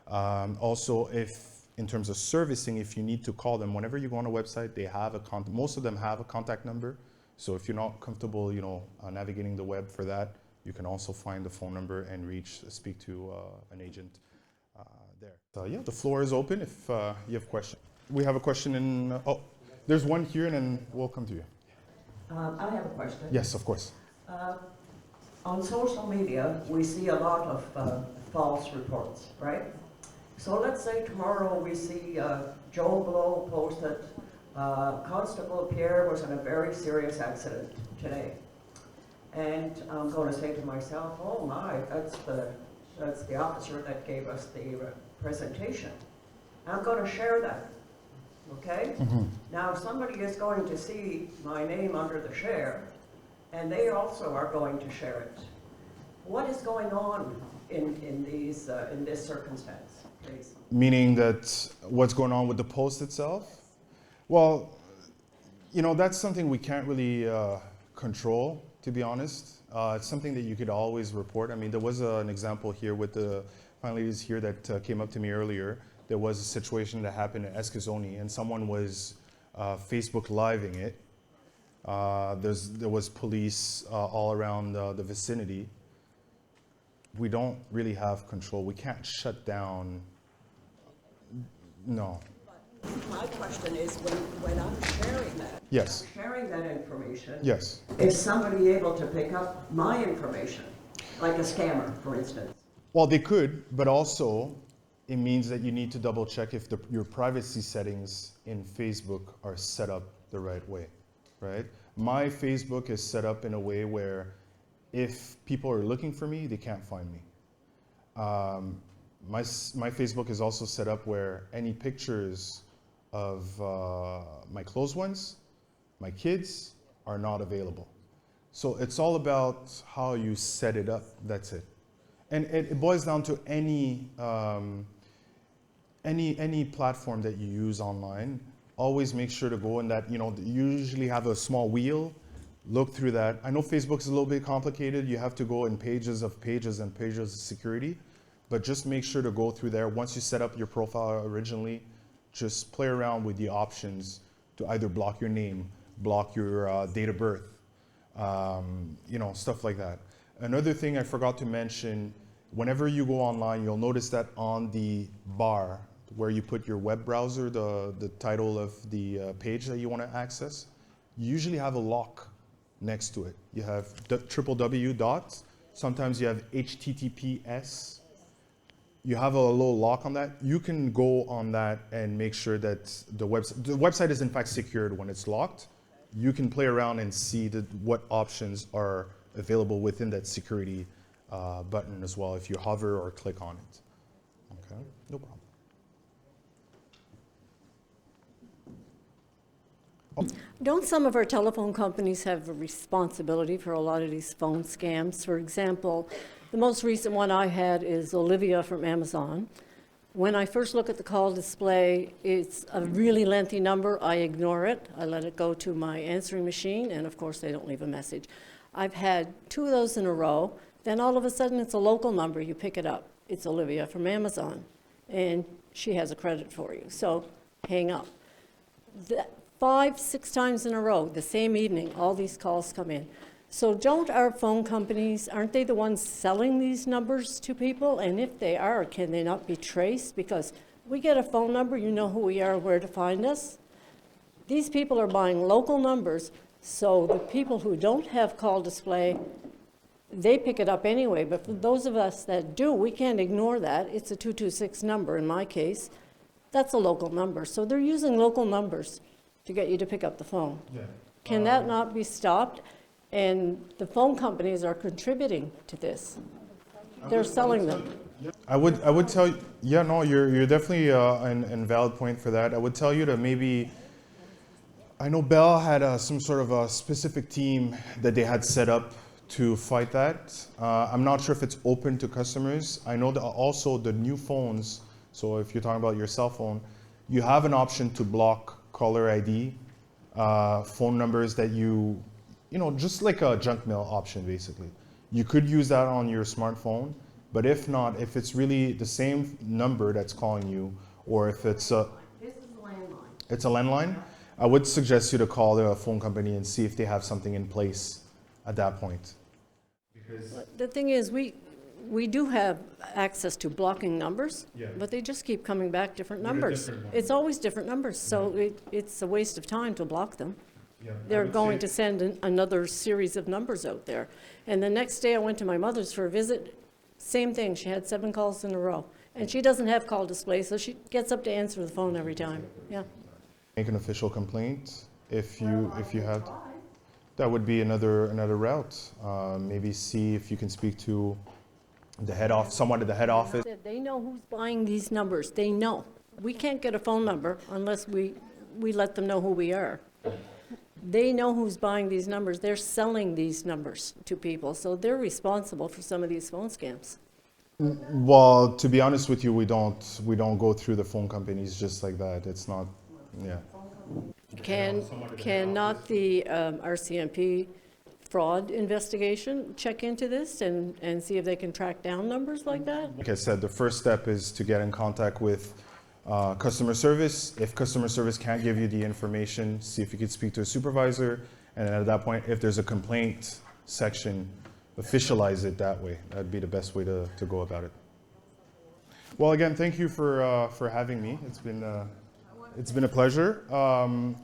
Also, in terms of servicing, if you need to call them, whenever you go on a website, they have most of them have a contact number. So if you're not comfortable, navigating the web for that, you can also find the phone number and speak to an agent there. So yeah, the floor is open if you have questions. We have a question there's one here, and then we'll come to you. I have a question. Yes, of course. On social media, we see a lot of false reports, right? So let's say tomorrow we see Joe Blow posted, Constable Pierre was in a very serious accident today. And I'm going to say to myself, oh my, that's the officer that gave us the presentation. I'm going to share that, okay? Mm-hmm. Now somebody is going to see my name under the share, and they also are going to share it. What is going on in this circumstance, please? Meaning that what's going on with the post itself? Well, that's something we can't really control, to be honest. It's something that you could always report. I mean, there was an example here with the fine ladies here that came up to me earlier. There was a situation that happened in Eskasoni, and someone was Facebook Living it. There was police all around the vicinity. We don't really have control. We can't shut down. No. My question is, when I'm sharing that, Yes. I'm sharing that information, Yes. is somebody able to pick up my information, like a scammer, for instance? Well, they could, but also it means that you need to double check if your privacy settings in Facebook are set up the right way, right? My Facebook is set up in a way where if people are looking for me, they can't find me. My Facebook is also set up where any pictures of my close ones, my kids, are not available. So it's all about how you set it up, that's it. And it boils down to any platform that you use online. Always make sure to go in that, you usually have a small wheel, look through that. I know Facebook is a little bit complicated. You have to go in pages and pages of security, but just make sure to go through there. Once you set up your profile originally, just play around with the options to either block your name, block your date of birth, stuff like that. Another thing I forgot to mention, whenever you go online, you'll notice that on the bar, where you put your web browser, the title of the page that you want to access, you usually have a lock next to it. You have www dot, sometimes you have HTTPS. You have a little lock on that. You can go on that and make sure that the website is in fact secured when it's locked. You can play around and see what options are available within that security button as well if you hover or click on it. Okay, no problem. Don't some of our telephone companies have a responsibility for a lot of these phone scams? For example, the most recent one I had is Olivia from Amazon. When I first look at the call display, it's a really lengthy number. I ignore it. I let it go to my answering machine, and of course, they don't leave a message. I've had 2 of those in a row. Then all of a sudden, it's a local number. You pick it up. It's Olivia from Amazon, and she has a credit for you. So hang up. 5, 6 times in a row, the same evening, all these calls come in. So don't our phone companies, aren't they the ones selling these numbers to people? And if they are, can they not be traced? Because we get a phone number, you know who we are, where to find us. These people are buying local numbers, so the people who don't have call display, they pick it up anyway. But for those of us that do, we can't ignore that. It's a 226 number in my case. That's a local number. So they're using local numbers to get you to pick up the phone. Yeah. Can that not be stopped? And the phone companies are contributing to this. They're selling them. I would tell you, yeah, no, you're definitely an valid point for that. I would tell you to maybe, I know Bell had some sort of a specific team that they had set up to fight that. I'm not sure if it's open to customers. I know that also the new phones, so if you're talking about your cell phone, you have an option to block caller ID, phone numbers that you know, just like a junk mail option, basically. You could use that on your smartphone, but if not, if it's really the same number that's calling you, or if it's a... This is a landline. It's a landline, I would suggest you to call the phone company and see if they have something in place at that point. The thing is, we do have access to blocking numbers, Yeah. but they just keep coming back different They're numbers. different ones. It's always different numbers, so it's a waste of time to block them. Yeah, They're going to send another series of numbers out there. And the next day I went to my mother's for a visit, same thing, she had 7 calls in a row. And she doesn't have call display, so she gets up to answer the phone every time, yeah. Make an official complaint if you have. That would be another route. Maybe see if you can speak to the head office, someone at the head office. They know who's buying these numbers, they know. We can't get a phone number unless we let them know who we are. They know who's buying these numbers. They're selling these numbers to people, so they're responsible for some of these phone scams. Well, to be honest with you, we don't go through the phone companies just like that. It's not, yeah. Cannot the RCMP fraud investigation check into this and see if they can track down numbers like that? Like I said, the first step is to get in contact with customer service. If customer service can't give you the information, see if you could speak to a supervisor. And at that point, if there's a complaint section, officialize it that way. That'd be the best way to go about it. Well, again, thank you for having me. It's been a pleasure.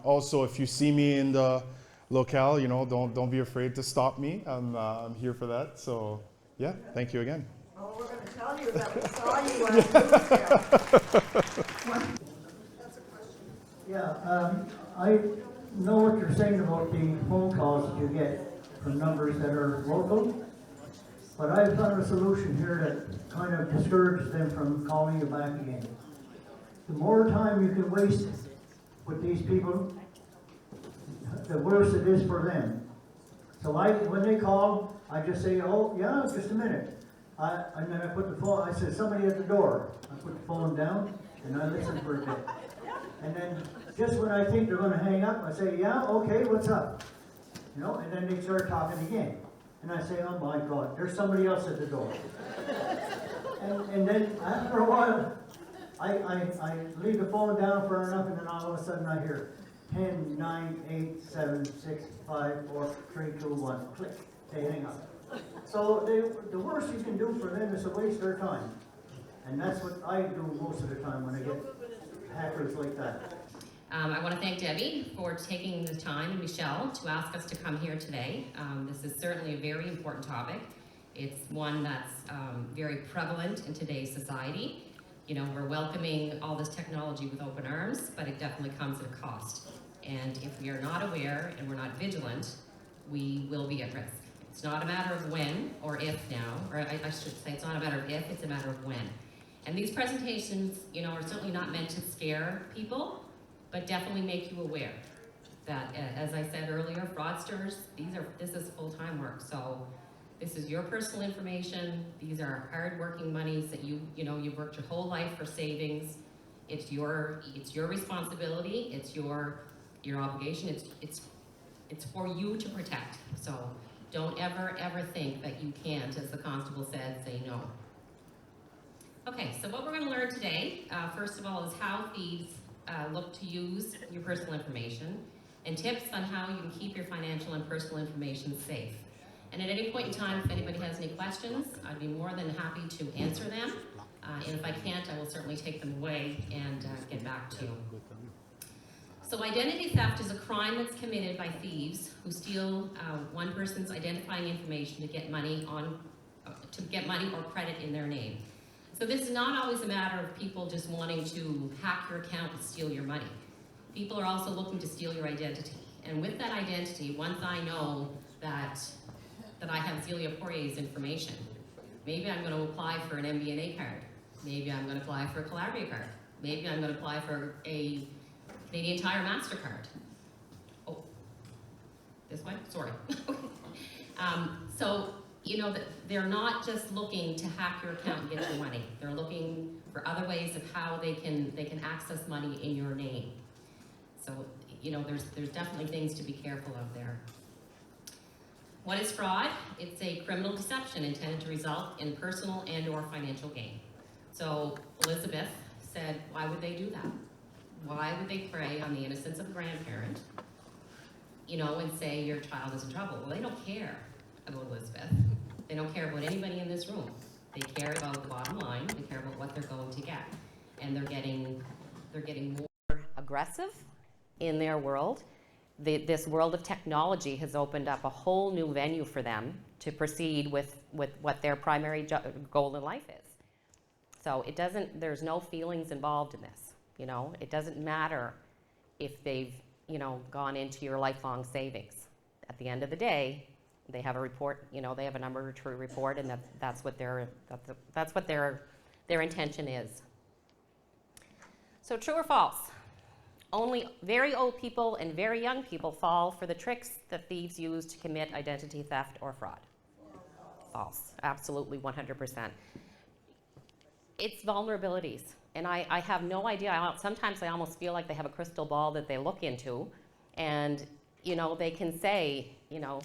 Also, if you see me in the locale, you know, don't be afraid to stop me. I'm here for that. So, yeah, thank you again. Oh, we're going to tell you that we saw you at Yeah, I know what you're saying about the phone calls that you get from numbers that are local, but I've found a solution here that kind of discourages them from calling you back again. The more time you can waste with these people, the worse it is for them. So when they call, I just say, oh, yeah, just a minute. And then I put the phone, I said, somebody at the door. I put the phone down, and I listen for a bit. And then just when I think they're going to hang up, I say, yeah, okay, what's up? You know, and then they start talking again. And I say, oh my God, there's somebody else at the door. and then after a while, I leave the phone down for enough, and then all of a sudden I hear 10, 9, 8, 7, 6, 5, 4, 3, 2, 1, click. They hang up. So the worst you can do for them is to waste their time. And that's what I do most of the time when I get hackers like that. I want to thank Debbie for taking the time, and Michelle, to ask us to come here today. This is certainly a very important topic. It's one that's very prevalent in today's society. You know, we're welcoming all this technology with open arms, but it definitely comes at a cost. And if we are not aware and we're not vigilant, we will be at risk. It's not a matter of when or if now, or I should say it's not a matter of if, it's a matter of when. And these presentations, you know, are certainly not meant to scare people, but definitely make you aware that, as I said earlier, fraudsters, this is full-time work. So this is your personal information. These are hard-working monies that you've worked your whole life for savings. It's your responsibility. It's your obligation. It's for you to protect. So don't ever think that you can't, as the constable said, say no. Okay, so what we're going to learn today, first of all, is how thieves look to use your personal information, and tips on how you can keep your financial and personal information safe. And at any point in time, if anybody has any questions, I'd be more than happy to answer them. And if I can't, I will certainly take them away and get back to you. So identity theft is a crime that's committed by thieves who steal one person's identifying information to get money or credit in their name. So this is not always a matter of people just wanting to hack your account and steal your money. People are also looking to steal your identity. And with that identity, once I know that I have Zelia Poirier's information, maybe I'm going to apply for an MBNA card. Maybe I'm going to apply for a Calabria card. Maybe I'm going to apply for a Canadian Tire MasterCard. Oh, this way? Sorry. So, you know, they're not just looking to hack your account and get your money. They're looking for other ways of how they can access money in your name. So, you know, there's definitely things to be careful of there. What is fraud? It's a criminal deception intended to result in personal and or financial gain. So Elizabeth said, why would they do that? Why would they prey on the innocence of a grandparent, you know, and say your child is in trouble? Well, they don't care about Elizabeth. They don't care about anybody in this room. They care about the bottom line. They care about what they're going to get. And they're getting more aggressive in their world. This world of technology has opened up a whole new venue for them to proceed with what their primary goal in life is. So there's no feelings involved in this. You know, it doesn't matter if they've, you know, gone into your lifelong savings. At the end of the day, they have a report, you know, they have a number to report, and that's what their intention is. So true or false? Only very old people and very young people fall for the tricks that thieves use to commit identity theft or fraud. False. Absolutely 100%. It's vulnerabilities. And I have no idea. Sometimes I almost feel like they have a crystal ball that they look into, and, you know, they can say, you know,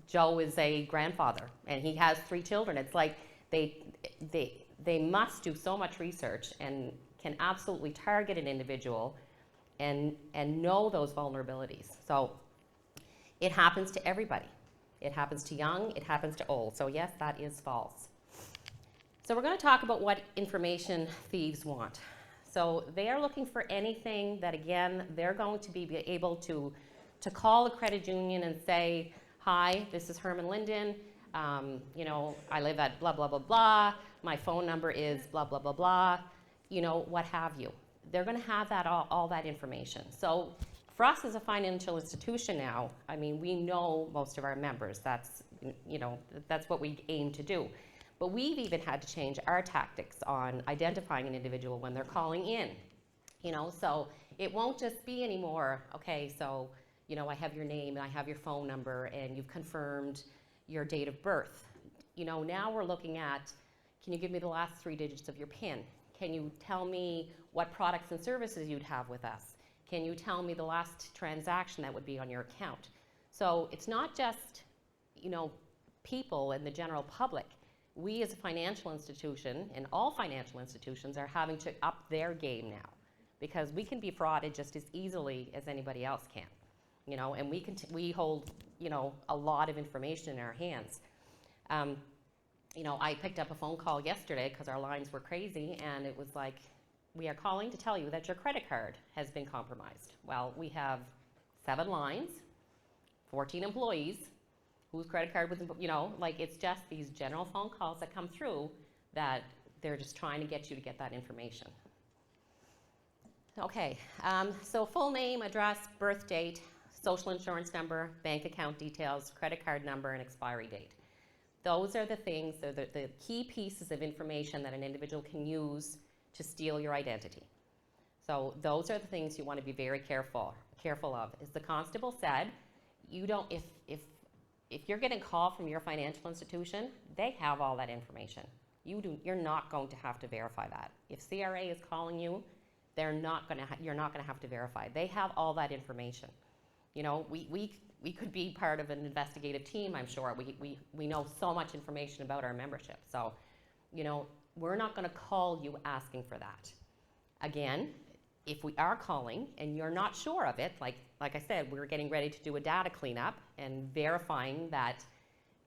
Joe is a grandfather and he has 3 children. It's like they must do so much research and can absolutely target an individual and know those vulnerabilities. So it happens to everybody. It happens to young, it happens to old. So yes, that is false. So we're going to talk about what information thieves want. So they are looking for anything that, again, they're going to be able to call a credit union and say, hi, this is Herman Linden. You know, I live at blah, blah, blah, blah. My phone number is blah, blah, blah, blah. You know, what have you. They're going to have that all that information. So for us as a financial institution now, I mean, we know most of our members. That's, you know, that's what we aim to do. But we've even had to change our tactics on identifying an individual when they're calling in. You know, so it won't just be anymore, okay, so, you know, I have your name and I have your phone number and you've confirmed your date of birth. You know, now we're looking at, can you give me the last 3 digits of your PIN? Can you tell me what products and services you'd have with us? Can you tell me the last transaction that would be on your account? So it's not just, you know, people and the general public. We as a financial institution, and all financial institutions, are having to up their game now, because we can be frauded just as easily as anybody else can, you know, and we hold, you know, a lot of information in our hands. you know, I picked up a phone call yesterday because our lines were crazy, and it was like, we are calling to tell you that your credit card has been compromised. Well, we have 7 lines, 14 employees, whose credit card was, you know, like, it's just these general phone calls that come through that they're just trying to get you to get that information. Okay, so full name, address, birth date, social insurance number, bank account details, credit card number, and expiry date. Those are the things, they're the key pieces of information that an individual can use to steal your identity. So those are the things you want to be very careful of. As the constable said, you don't, if you're getting a call from your financial institution, they have all that information. You're not going to have to verify that. If CRA is calling you, you're not going to have to verify. They have all that information. You know, we could be part of an investigative team, I'm sure. We know so much information about our membership. So, you know, we're not going to call you asking for that. Again, if we are calling and you're not sure of it, like I said, we're getting ready to do a data cleanup and verifying that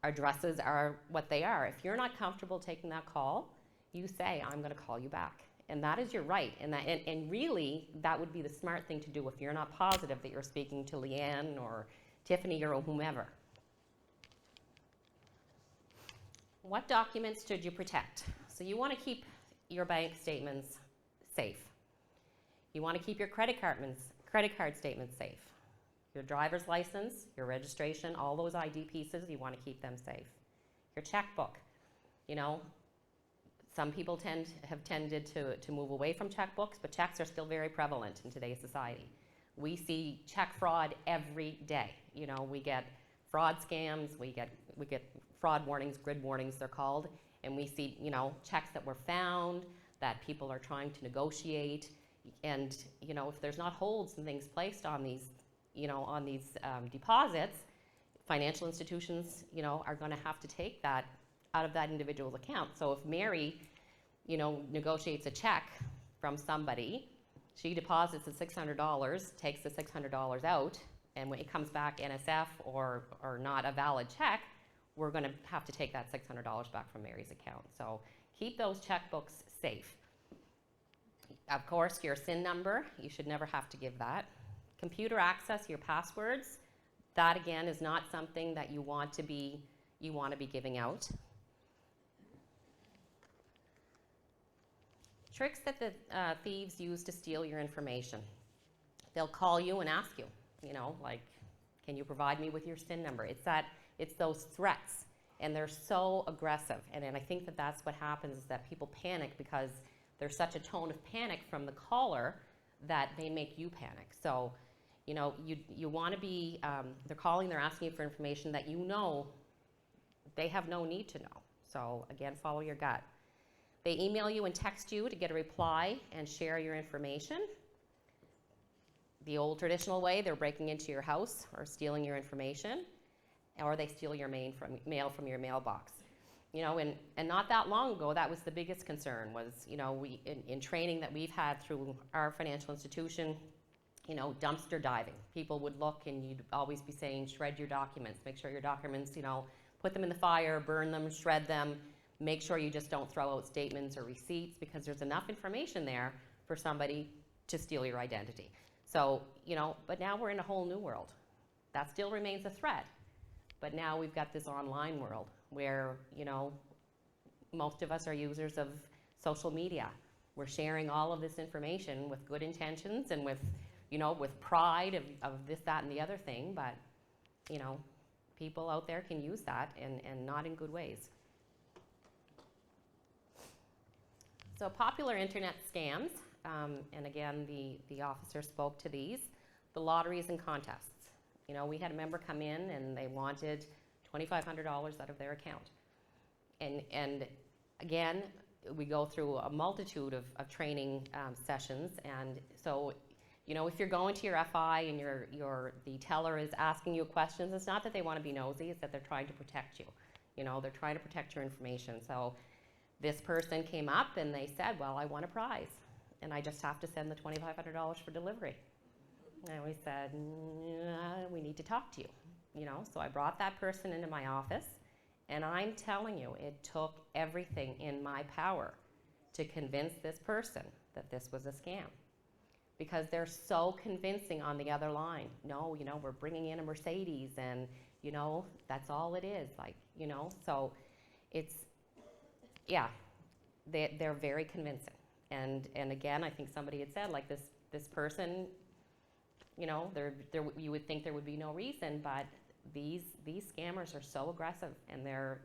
our addresses are what they are. If you're not comfortable taking that call, you say, I'm going to call you back. And that is your right. And really, that would be the smart thing to do if you're not positive that you're speaking to Leanne or Tiffany or whomever. What documents should you protect? So you want to keep your bank statements safe. You want to keep your credit card statements safe. Your driver's license, your registration, all those ID pieces, you want to keep them safe. Your checkbook, you know, some people have tended to move away from checkbooks, but checks are still very prevalent in today's society. We see check fraud every day. You know, we get fraud scams, we get fraud warnings, grid warnings they're called, and we see, you know, checks that were found that people are trying to negotiate. And, you know, if there's not holds and things placed on these, you know, on these deposits, financial institutions, you know, are going to have to take that out of that individual's account. So if Mary, you know, negotiates a check from somebody, she deposits the $600, takes the $600 out, and when it comes back NSF or not a valid check, we're going to have to take that $600 back from Mary's account. So keep those checkbooks safe. Of course, your SIN number, you should never have to give that. Computer access, your passwords, that again is not something that you want to be giving out. Tricks that the thieves use to steal your information. They'll call you and ask you, you know, like, can you provide me with your SIN number? It's those threats, and they're so aggressive. And I think that that's what happens, is that people panic because there's such a tone of panic from the caller that they make you panic. So, you know, you want to be, they're calling, they're asking you for information that you know they have no need to know. So again, follow your gut. They email you and text you to get a reply and share your information. The old traditional way, they're breaking into your house or stealing your information, or they steal your mail from your mailbox. You know, and not that long ago, that was the biggest concern was, you know, in training that we've had through our financial institution, you know, dumpster diving. People would look and you'd always be saying, shred your documents, make sure your documents, you know, put them in the fire, burn them, shred them, make sure you just don't throw out statements or receipts because there's enough information there for somebody to steal your identity. So, you know, but now we're in a whole new world. That still remains a threat. But now we've got this online world where, you know, most of us are users of social media. We're sharing all of this information with good intentions and with, you know, with pride of this, that, and the other thing. But, you know, people out there can use that and not in good ways. So popular internet scams, and again, the officer spoke to these, the lotteries and contests. You know, we had a member come in and they wanted $2,500 out of their account. And again, we go through a multitude of training sessions. And so, you know, if you're going to your FI and the teller is asking you questions, it's not that they want to be nosy, it's that they're trying to protect you. You know, they're trying to protect your information. So this person came up and they said, well, I want a prize, and I just have to send the $2,500 for delivery. And we said, we need to talk to you. You know, so I brought that person into my office And I'm telling you, it took everything in my power to convince this person that this was a scam. Because they're so convincing on the other line. No, you know, we're bringing in a Mercedes and, you know, that's all it is. Like, you know, so it's, yeah, they're very convincing. And again, I think somebody had said, like, this person, you know, you would think there would be no reason, but these scammers are so aggressive, and they're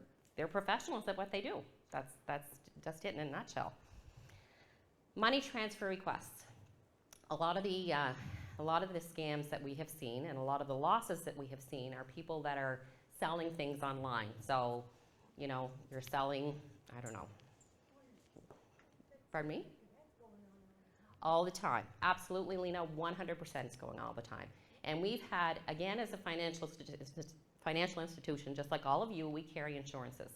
professionals at what they do. That's just it in a nutshell. Money transfer requests. A lot of the scams that we have seen, and a lot of the losses that we have seen, are people that are selling things online. So, you know, you're selling, I don't know. Pardon me? All the time. Absolutely, Lena, 100% is going on all the time. And we've had, again, as a financial institution, just like all of you, we carry insurances.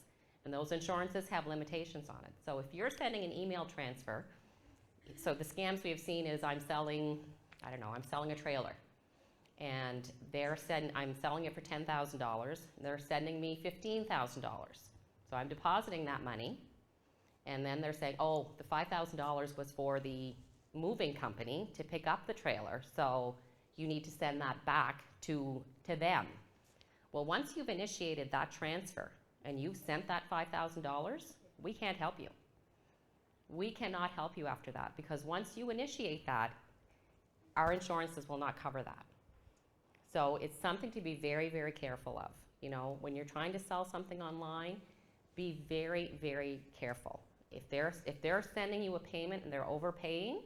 And those insurances have limitations on it. So if you're sending an email transfer, so the scams we have seen is I'm selling a trailer. And I'm selling it for $10,000. They're sending me $15,000. So I'm depositing that money. And then they're saying, oh, the $5,000 was for the moving company to pick up the trailer. So you need to send that back to them. Well, once you've initiated that transfer and you've sent that $5,000, we can't help you. We cannot help you after that, because once you initiate that, our insurances will not cover that. So it's something to be very, very careful of. You know, when you're trying to sell something online, be very, very careful. If they're sending you a payment and they're overpaying,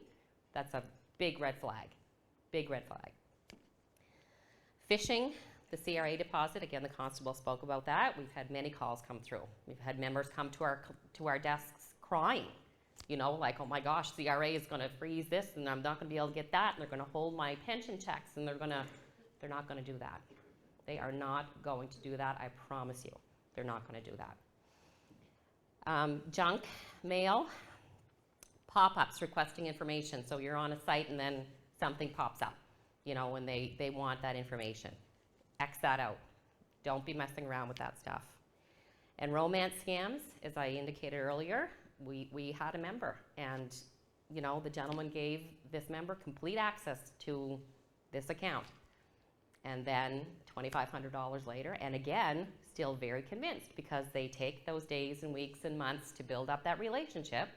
that's a big red flag. Big red flag. Phishing, the CRA deposit, again, the constable spoke about that. We've had many calls come through. We've had members come to our desks crying. You know, like, oh my gosh, CRA is going to freeze this, and I'm not going to be able to get that, and they're going to hold my pension checks, and they're not going to do that. They are not going to do that, I promise you. They're not going to do that. Junk mail, pop-ups requesting information. So you're on a site and then something pops up, you know, when they want that information. X that out. Don't be messing around with that stuff. And romance scams, as I indicated earlier, we had a member, and, you know, the gentleman gave this member complete access to this account. And then $2,500 later, and again, still very convinced, because they take those days and weeks and months to build up that relationship,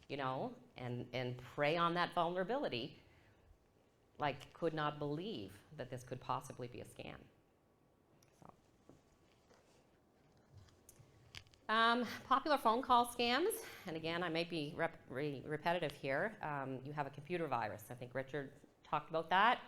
you know, and prey on that vulnerability. Like, could not believe that this could possibly be a scam. So. Popular phone call scams, and again, I might be repetitive here. You have a computer virus. I think Richard talked about that.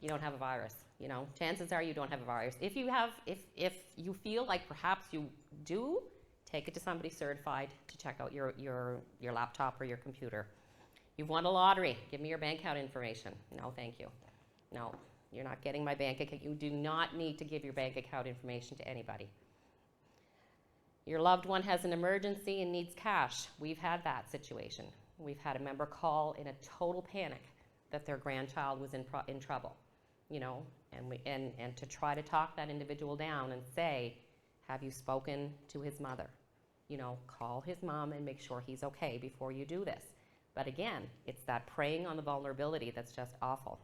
You don't have a virus, you know. Chances are you don't have a virus. If you feel like perhaps you do, take it to somebody certified to check out your laptop or your computer. You've won a lottery. Give me your bank account information. No, thank you. No, you're not getting my bank account. You do not need to give your bank account information to anybody. Your loved one has an emergency and needs cash. We've had that situation. We've had a member call in a total panic that their grandchild was in trouble, you know, and to try to talk that individual down and say, have you spoken to his mother? You know, call his mom and make sure he's okay before you do this. But again, it's that preying on the vulnerability that's just awful.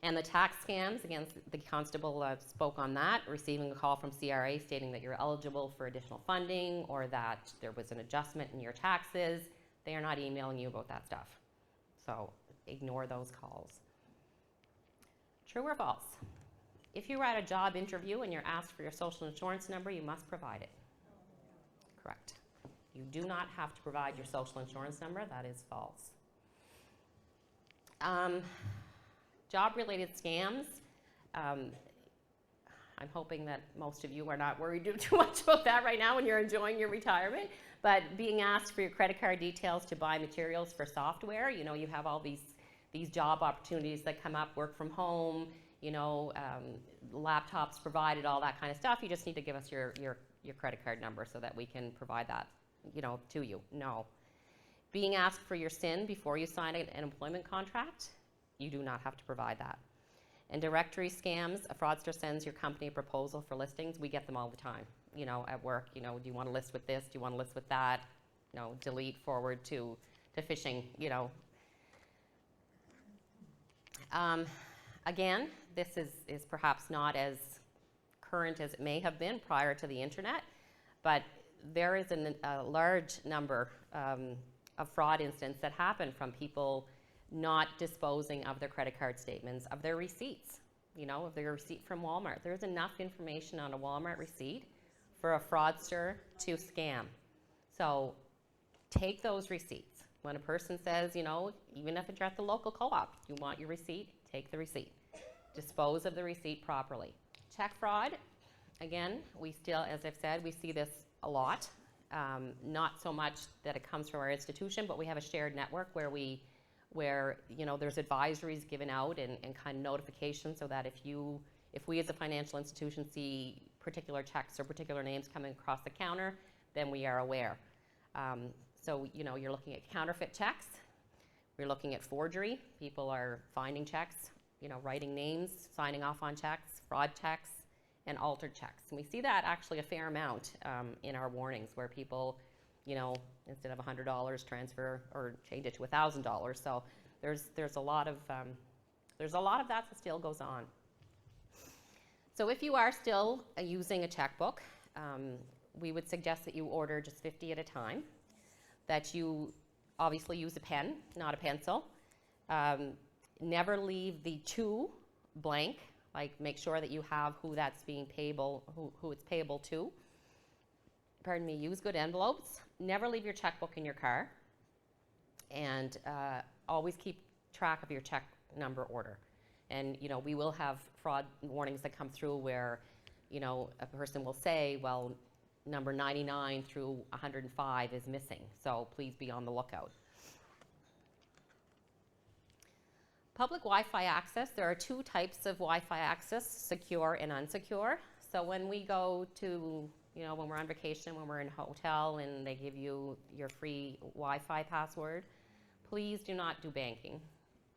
And the tax scams, again, the constable spoke on that, receiving a call from CRA stating that you're eligible for additional funding or that there was an adjustment in your taxes. They are not emailing you about that stuff. So ignore those calls. True or false? If you were at a job interview and you're asked for your social insurance number, you must provide it. Correct. You do not have to provide your social insurance number. That is false. Job-related scams. I'm hoping that most of you are not worried too much about that right now when you're enjoying your retirement. But being asked for your credit card details to buy materials for software, you know, you have all these job opportunities that come up, work from home, you know, laptops provided, all that kind of stuff. You just need to give us your credit card number so that we can provide that, you know, to you. No. Being asked for your SIN before you sign an employment contract, you do not have to provide that. And directory scams, a fraudster sends your company a proposal for listings. We get them all the time, you know, at work. You know, do you want to list with this? Do you want to list with that? You know, delete, forward to phishing, you know. Again, this is perhaps not as current as it may have been prior to the internet, but there is a large number of fraud incidents that happen from people not disposing of their credit card statements, of their receipts, you know, of their receipt from Walmart. There's enough information on a Walmart receipt for a fraudster to scam. So take those receipts. When a person says, you know, even if you're at the local co-op, you want your receipt, take the receipt. Dispose of the receipt properly. Check fraud, again, we still, as I've said, we see this a lot. Not so much that it comes from our institution, but we have a shared network where you know, there's advisories given out and kind of notifications so that if we as a financial institution see particular checks or particular names coming across the counter, then we are aware. So, you know, you're looking at counterfeit checks. We're looking at forgery. People are finding checks, you know, writing names, signing off on checks, fraud checks, and altered checks. And we see that actually a fair amount in our warnings where people, you know, instead of $100 transfer or change it to $1,000. So there's a lot of that still goes on. So if you are still using a checkbook, we would suggest that you order just 50 at a time, that you obviously use a pen, not a pencil. Never leave the to blank, like make sure that you have who that's being payable, who it's payable to. Pardon me, use good envelopes. Never leave your checkbook in your car. And always keep track of your check number order. And, you know, we will have fraud warnings that come through where, you know, a person will say, well, number 99 through 105 is missing, so please be on the lookout. Public Wi-Fi access, there are two types of Wi-Fi access, secure and unsecure. So when we go to, you know, when we're on vacation, when we're in a hotel and they give you your free Wi-Fi password, please do not do banking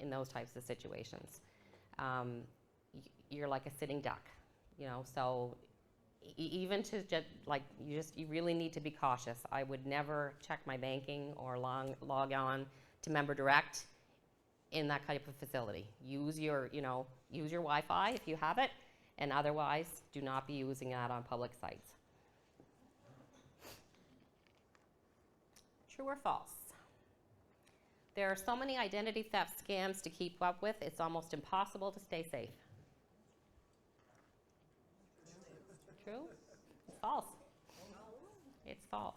in those types of situations. You're like a sitting duck, you know, so even to just, like, you really need to be cautious. I would never check my banking or log on to Member Direct in that type of facility. Use your, you know, use your Wi-Fi if you have it, and otherwise do not be using that on public sites. True or false? There are so many identity theft scams to keep up with, it's almost impossible to stay safe. True? It's false. It's false.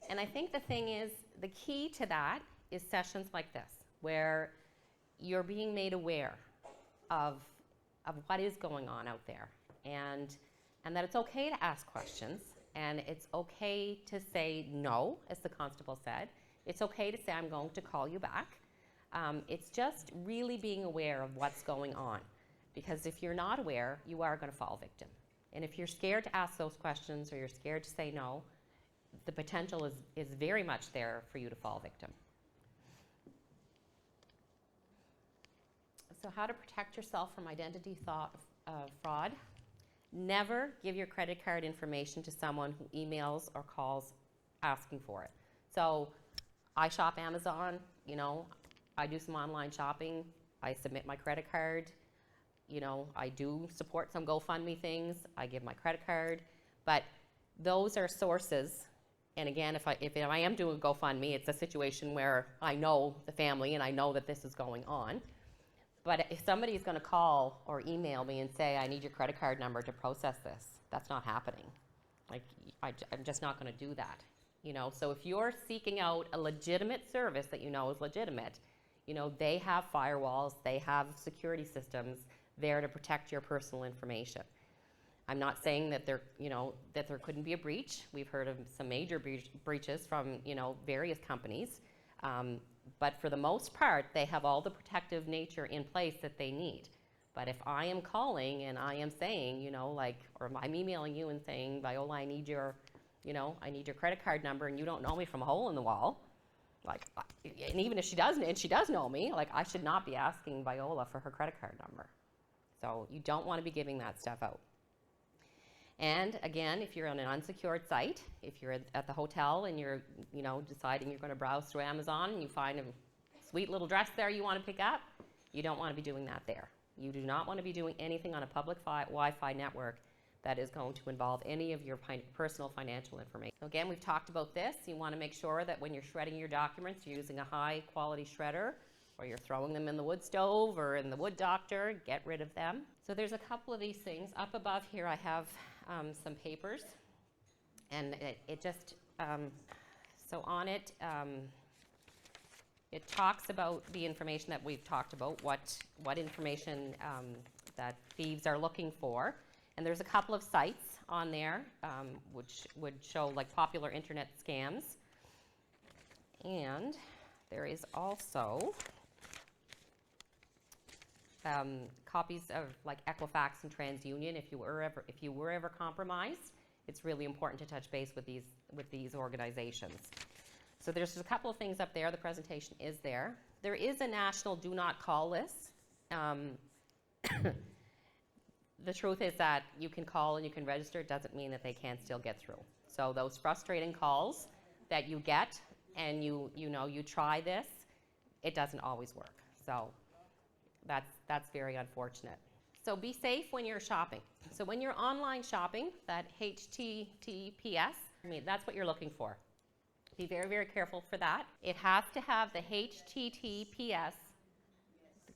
And I think the thing is, the key to that is sessions like this, where you're being made aware of what is going on out there, and that it's okay to ask questions, and it's okay to say no, as the constable said. It's okay to say, I'm going to call you back. It's just really being aware of what's going on, because if you're not aware, you are going to fall victim. And if you're scared to ask those questions or you're scared to say no, the potential is very much there for you to fall victim. So how to protect yourself from identity fraud? Never give your credit card information to someone who emails or calls asking for it. So I shop Amazon, you know, I do some online shopping, I submit my credit card, you know, I do support some GoFundMe things, I give my credit card, but those are sources. And again, if I am doing GoFundMe, it's a situation where I know the family and I know that this is going on. But if somebody's going to call or email me and say, I need your credit card number to process this, that's not happening. Like, I'm just not going to do that. You know, so if you're seeking out a legitimate service that you know is legitimate, you know, they have firewalls, they have security systems there to protect your personal information. I'm not saying that there, you know, that there couldn't be a breach. We've heard of some major breaches from, you know, various companies. But for the most part, they have all the protective nature in place that they need. But if I am calling and I am saying, you know, like, or I'm emailing you and saying, Viola, I need your, you know, I need your credit card number, and you don't know me from a hole in the wall, like, and even if she does know me, like, I should not be asking Viola for her credit card number. So you don't want to be giving that stuff out. And again, if you're on an unsecured site, if you're at the hotel and you're, deciding you're going to browse through Amazon and you find a sweet little dress there you want to pick up, you don't want to be doing that there. You do not want to be doing anything on a public Wi-Fi network that is going to involve any of your personal financial information. So again, we've talked about this. You want to make sure that when you're shredding your documents, you're using a high quality shredder, or you're throwing them in the wood stove or in the wood doctor. Get rid of them. So there's a couple of these things. Up above here I have some papers, and it just, so on it, it talks about the information that we've talked about, what information that thieves are looking for. And there's a couple of sites on there which would show like popular internet scams. And there is also copies of like Equifax and TransUnion. If you were ever compromised, it's really important to touch base with these organizations. So there's a couple of things up there. The presentation is there. There is a national do not call list. The truth is that you can call and you can register. It doesn't mean that they can't still get through. So those frustrating calls that you get and you try this, it doesn't always work. So that's very unfortunate. So be safe when you're shopping. So when you're online shopping, that HTTPS, that's what you're looking for. Be very, very careful for that. It has to have the HTTPS :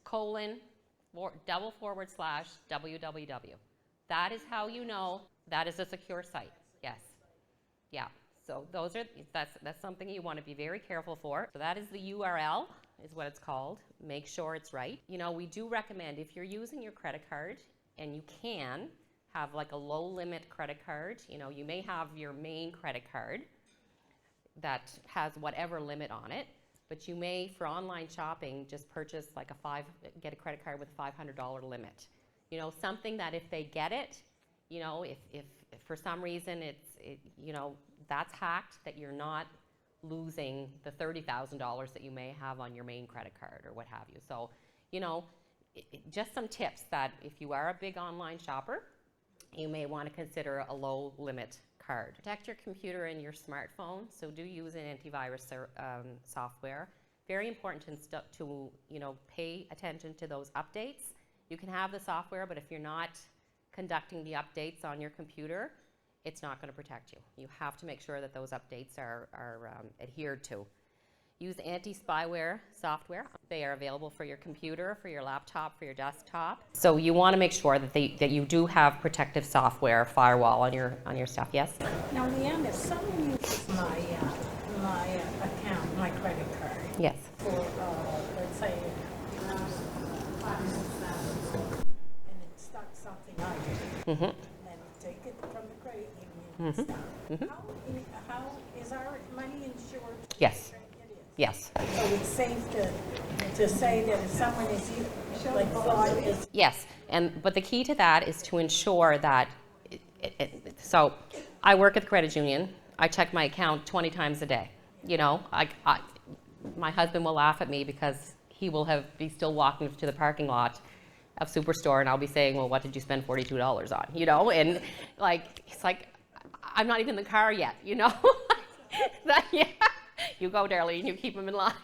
//www. That is how you know that is a secure site. Yes. Yeah. So that's something you want to be very careful for. So that is the URL, is what it's called. Make sure it's right. We do recommend, if you're using your credit card, and you can have like a low limit credit card, you may have your main credit card that has whatever limit on it, but you may, for online shopping, just purchase like get a credit card with a $500 limit. Something that if they get it, if for some reason that's hacked, that you're not losing the $30,000 that you may have on your main credit card or what have you. So, just some tips that if you are a big online shopper, you may want to consider a low limit card. Protect your computer and your smartphone, so do use an antivirus software. Very important to pay attention to those updates. You can have the software, but if you're not conducting the updates on your computer, it's not going to protect you. You have to make sure that those updates are adhered to. Use anti-spyware software. They are available for your computer, for your laptop, for your desktop. So you want to make sure that you do have protective software, firewall on your stuff. Yes? Now, Leanne, if someone uses my account, my credit card, Yes. for, let's say, $5,000, and it's not something I do, Mm-hmm. then take it from the credit union and stuff. How is our money insured? Yes. It is. Yes. So it's safe to say that if someone is, like, fraud is. Yes, but the key to that is to ensure that, so I work at the credit union. I check my account 20 times a day. My husband will laugh at me because he will be still walking to the parking lot of Superstore, and I'll be saying, well, what did you spend $42 on? And it's like, I'm not even in the car yet, Yeah. You go, Darlene, you keep them in line.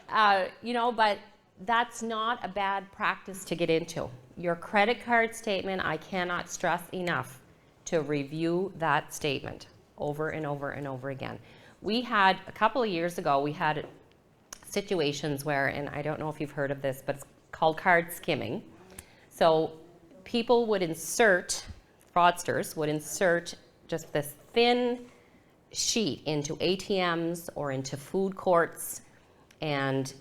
But that's not a bad practice to get into. Your credit card statement, I cannot stress enough to review that statement over and over and over again. We had, a couple of years ago, we had situations where, and I don't know if you've heard of this, but it's called card skimming. So people would fraudsters would insert just this thin sheet into ATMs or into food courts, and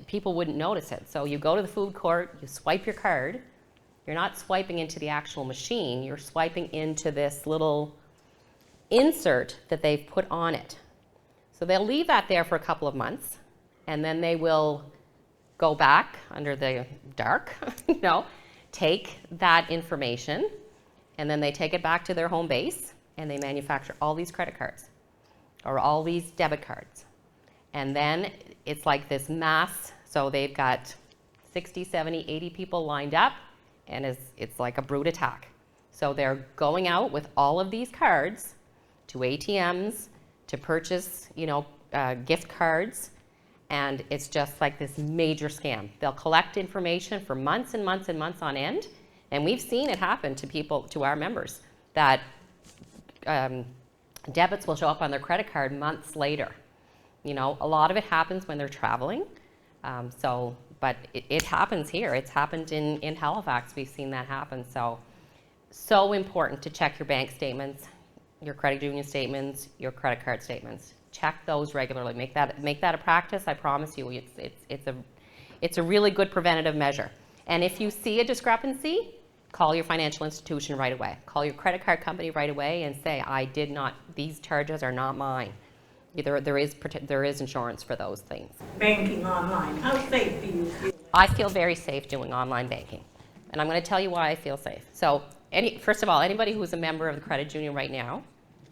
people wouldn't notice it. So you go to the food court, you swipe your card. You're not swiping into the actual machine, you're swiping into this little insert that they've put on it. So they'll leave that there for a couple of months, and then they will go back under the dark, take that information, and then they take it back to their home base, and they manufacture all these credit cards or all these debit cards. And then it's like this mass, so they've got 60, 70, 80 people lined up, and it's like a brute attack. So they're going out with all of these cards to ATMs to purchase, gift cards, and it's just like this major scam. They'll collect information for months and months and months on end, and we've seen it happen to people, to our members, that debits will show up on their credit card months later. A lot of it happens when they're traveling, but it happens here. It's happened in Halifax. We've seen that happen. So important to check your bank statements, your credit union statements, your credit card statements. Check those regularly. Make that a practice. I promise you, it's a really good preventative measure. And if you see a discrepancy, call your financial institution right away. Call your credit card company right away and say, these charges are not mine. There is insurance for those things. Banking online, how safe do you feel? I feel very safe doing online banking. And I'm going to tell you why I feel safe. So, first of all, anybody who's a member of the credit union right now,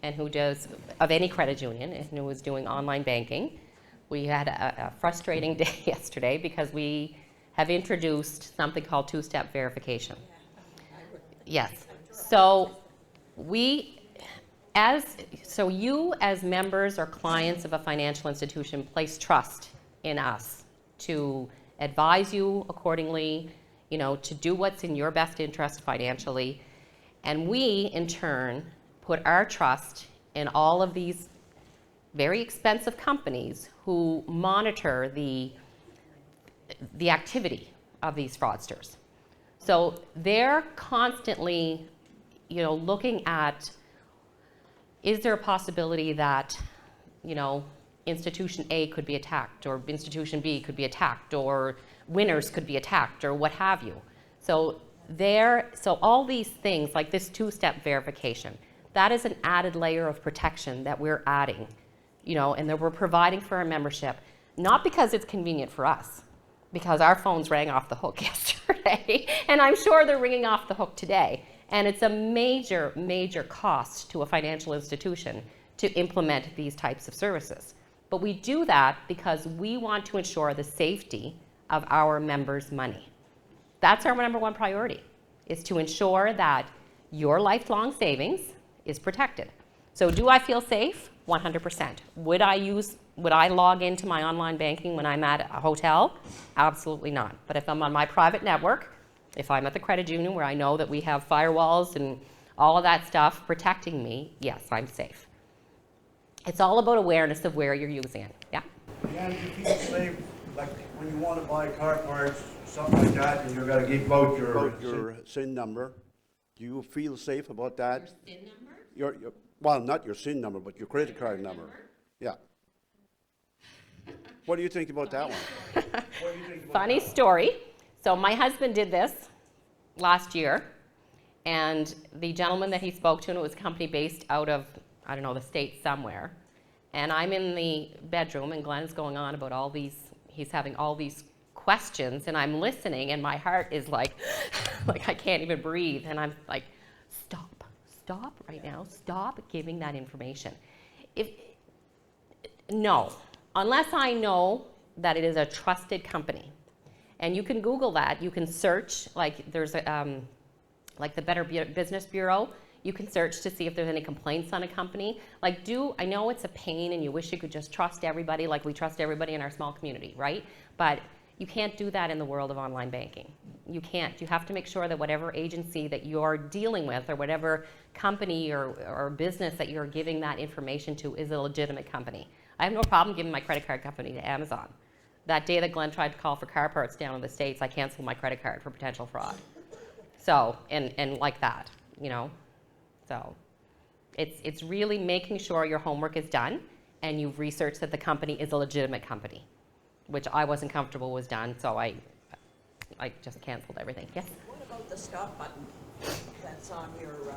and of any credit union, and who is doing online banking, we had a frustrating day yesterday because we have introduced something called two-step verification. Yes. So you as members or clients of a financial institution place trust in us to advise you accordingly, to do what's in your best interest financially. And we, in turn, put our trust in all of these very expensive companies who monitor the activity of these fraudsters. So they're constantly, looking at, is there a possibility that, institution A could be attacked, or institution B could be attacked, or winners could be attacked, or what have you. So all these things, like this two-step verification, that is an added layer of protection that we're adding, and that we're providing for our membership, not because it's convenient for us, because our phones rang off the hook yesterday, and I'm sure they're ringing off the hook today. And it's a major, major cost to a financial institution to implement these types of services. But we do that because we want to ensure the safety of our members' money. That's our number one priority, is to ensure that your lifelong savings is protected. So do I feel safe? 100%. Would I log into my online banking when I'm at a hotel? Absolutely not. But if I'm on my private network, if I'm at the credit union where I know that we have firewalls and all of that stuff protecting me, yes, I'm safe. It's all about awareness of where you're using it. Yeah? Yeah, do you feel safe, like when you want to buy car parts, something like that, and you've got to give out your SIN number? Do you feel safe about that? Your SIN number? Well, not your SIN number, but your credit card number. Yeah. What do you think about that one? What do you think about Funny that story. So my husband did this last year, and the gentleman that he spoke to, and it was a company based out of, I don't know, the States somewhere. And I'm in the bedroom, and Glenn's going on about all these, he's having all these questions, and I'm listening, and my heart is like I can't even breathe. And I'm like, stop right now, stop giving that information. No, unless I know that it is a trusted company. And you can Google that. You can search, like there's like the Better Business Bureau. You can search to see if there's any complaints on a company. I know it's a pain and you wish you could just trust everybody like we trust everybody in our small community, right? But you can't do that in the world of online banking. You can't. You have to make sure that whatever agency that you're dealing with, or whatever company or business that you're giving that information to, is a legitimate company. I have no problem giving my credit card company to Amazon. That day that Glenn tried to call for car parts down in the States, I canceled my credit card for potential fraud. So, and like that, So it's really making sure your homework is done and you've researched that the company is a legitimate company, which I wasn't comfortable was done, so I just canceled everything. Yes? What about the stop button that's on your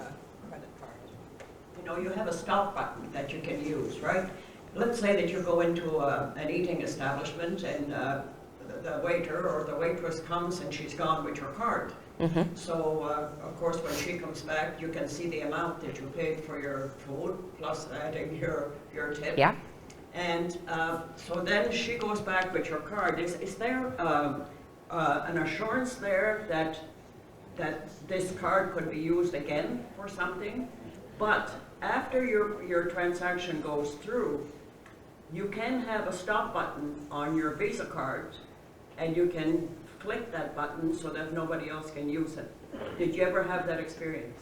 credit card? You have a stop button that you can use, right? Let's say that you go into an eating establishment and the waiter or the waitress comes and she's gone with your card. Mm-hmm. So, of course, when she comes back, you can see the amount that you paid for your food, plus adding your tip. Yeah. And so then she goes back with your card. Is there a an assurance there that this card could be used again for something, but after your transaction goes through, you can have a stop button on your Visa card, and you can click that button so that nobody else can use it. Did you ever have that experience?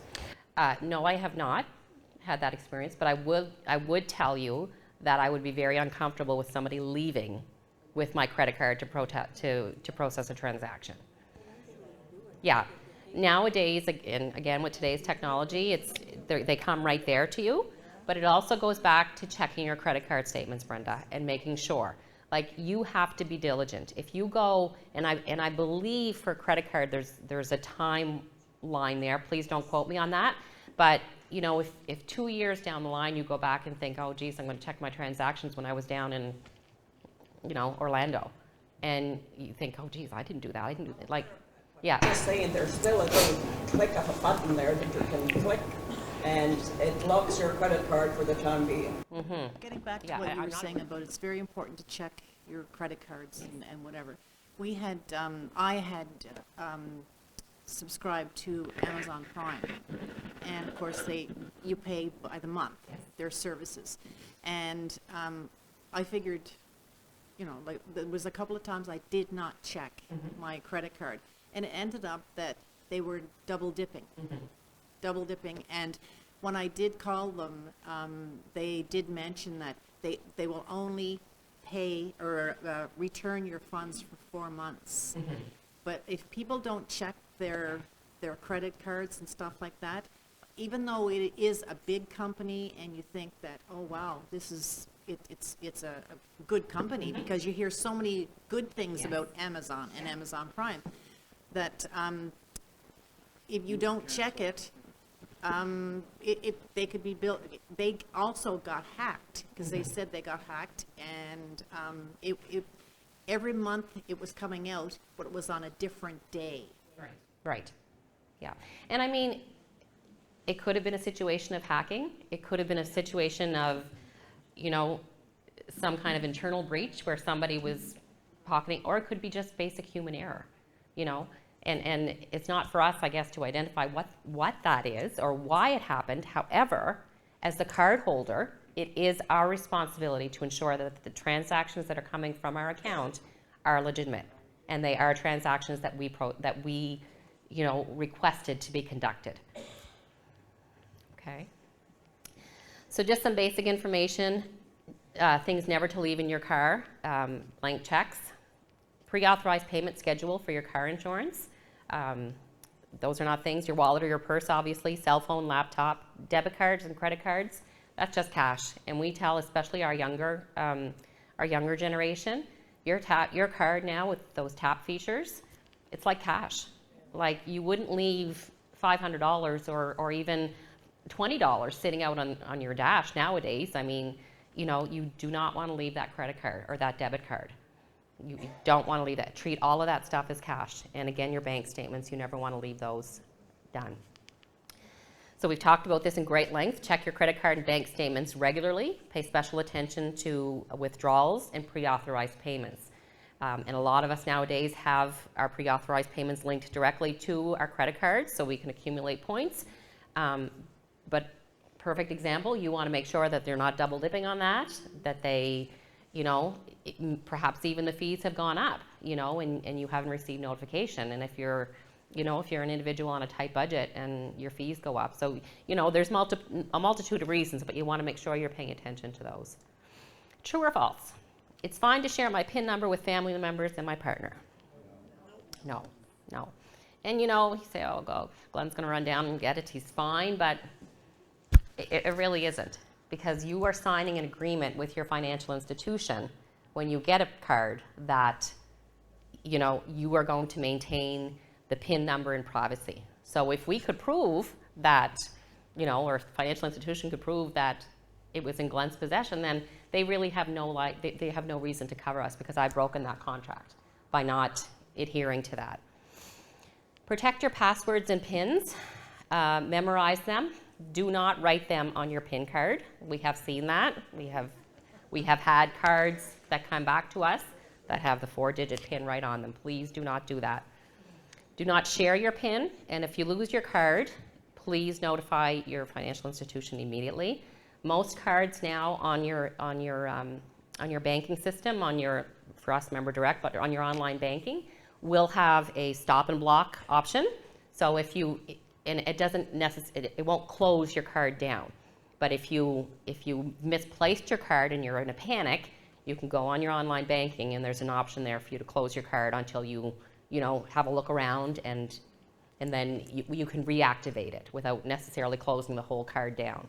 No, I have not had that experience, but I would tell you that I would be very uncomfortable with somebody leaving with my credit card to process a transaction. Yeah. Nowadays, again with today's technology, they come right there to you, but it also goes back to checking your credit card statements, Brenda, and making sure. Like, you have to be diligent. If you go, and I believe for credit card there's a timeline there. Please don't quote me on that. But you know, if 2 years down the line you go back and think, oh geez, I'm going to check my transactions when I was down in, you know, Orlando, and you think, oh geez, I didn't do that. I didn't do that. Like, yeah. Just saying, there's still a little click of a button there that you can click, and it locks your credit card for the time being. Mm-hmm. Getting back to Yeah, what you I'm were not- saying about it's very important to check your credit cards and whatever. We had, I had subscribed to Amazon Prime, and of course you pay by the month, their services. And I figured, you know, like there was a couple of times I did not check my credit card, and it ended up that they were double dipping. And when I did call them, they did mention that they will only pay or return your funds for 4 months. But if people don't check their credit cards and stuff like that, even though it is a big company and you think that, oh wow, it's a good company, because you hear so many good things about Amazon and Amazon Prime, that if you don't check it, they could be built. They also got hacked, because they said they got hacked, and every month it was coming out, but it was on a different day. Right. Yeah. And I mean, it could have been a situation of hacking. It could have been a situation of, you know, some kind of internal breach where somebody was pocketing, or it could be just basic human error, you know. And it's not for us, I guess, to identify what that is or why it happened. However, as the card holder, it is our responsibility to ensure that the transactions that are coming from our account are legitimate, and they are transactions that we you know, requested to be conducted. Okay. So just some basic information, things never to leave in your car, blank checks, pre-authorized payment schedule for your car insurance. Those are not things, your wallet or your purse, obviously, cell phone, laptop, debit cards and credit cards, that's just cash. And we tell, especially our younger generation, your card now with those tap features, it's like cash. Like, you wouldn't leave $500 or even $20 sitting out on your dash nowadays. I mean, you know, you do not want to leave that credit card or that debit card. You don't want to leave that. Treat all of that stuff as cash. And again, your bank statements, you never want to leave those done. So we've talked about this in great length. Check your credit card and bank statements regularly. Pay special attention to withdrawals and pre-authorized payments. And a lot of us nowadays have our pre-authorized payments linked directly to our credit cards so we can accumulate points. But perfect example, you want to make sure that they're not double dipping on that they, you know, perhaps even the fees have gone up, you know, and you haven't received notification. And if you're, you know, if you're an individual on a tight budget and your fees go up. So, you know, there's a multitude of reasons, but you want to make sure you're paying attention to those. True or false? It's fine to share my PIN number with family members and my partner. No. And you know, you say, oh, Glenn's going to run down and get it, he's fine, but it really isn't, because you are signing an agreement with your financial institution when you get a card that, you know, you are going to maintain the PIN number in privacy. So if we could prove that, you know, or financial institution could prove that it was in Glenn's possession, then they really have they have no reason to cover us, because I've broken that contract by not adhering to that. Protect your passwords and PINs. Memorize them. Do not write them on your PIN card. We have seen that. We have had cards that come back to us that have the 4-digit PIN right on them. Please do not do that. Do not share your PIN, and if you lose your card, please notify your financial institution immediately. Most cards now on your banking system, for us Member Direct, but on your online banking, will have a stop and block option. So if you, and it doesn't necessarily, it won't close your card down. But if you misplaced your card and you're in a panic, you can go on your online banking and there's an option there for you to close your card until you have a look around, and then you can reactivate it without necessarily closing the whole card down.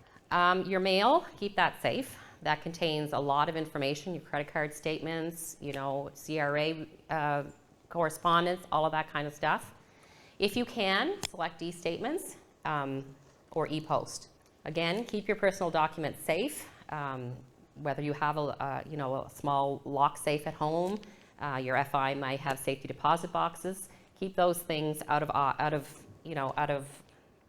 Your mail, keep that safe. That contains a lot of information, your credit card statements, CRA correspondence, all of that kind of stuff. If you can, select e-statements or e-post. Again, keep your personal documents safe. Whether you have a small lock safe at home, your FI might have safety deposit boxes. Keep those things out of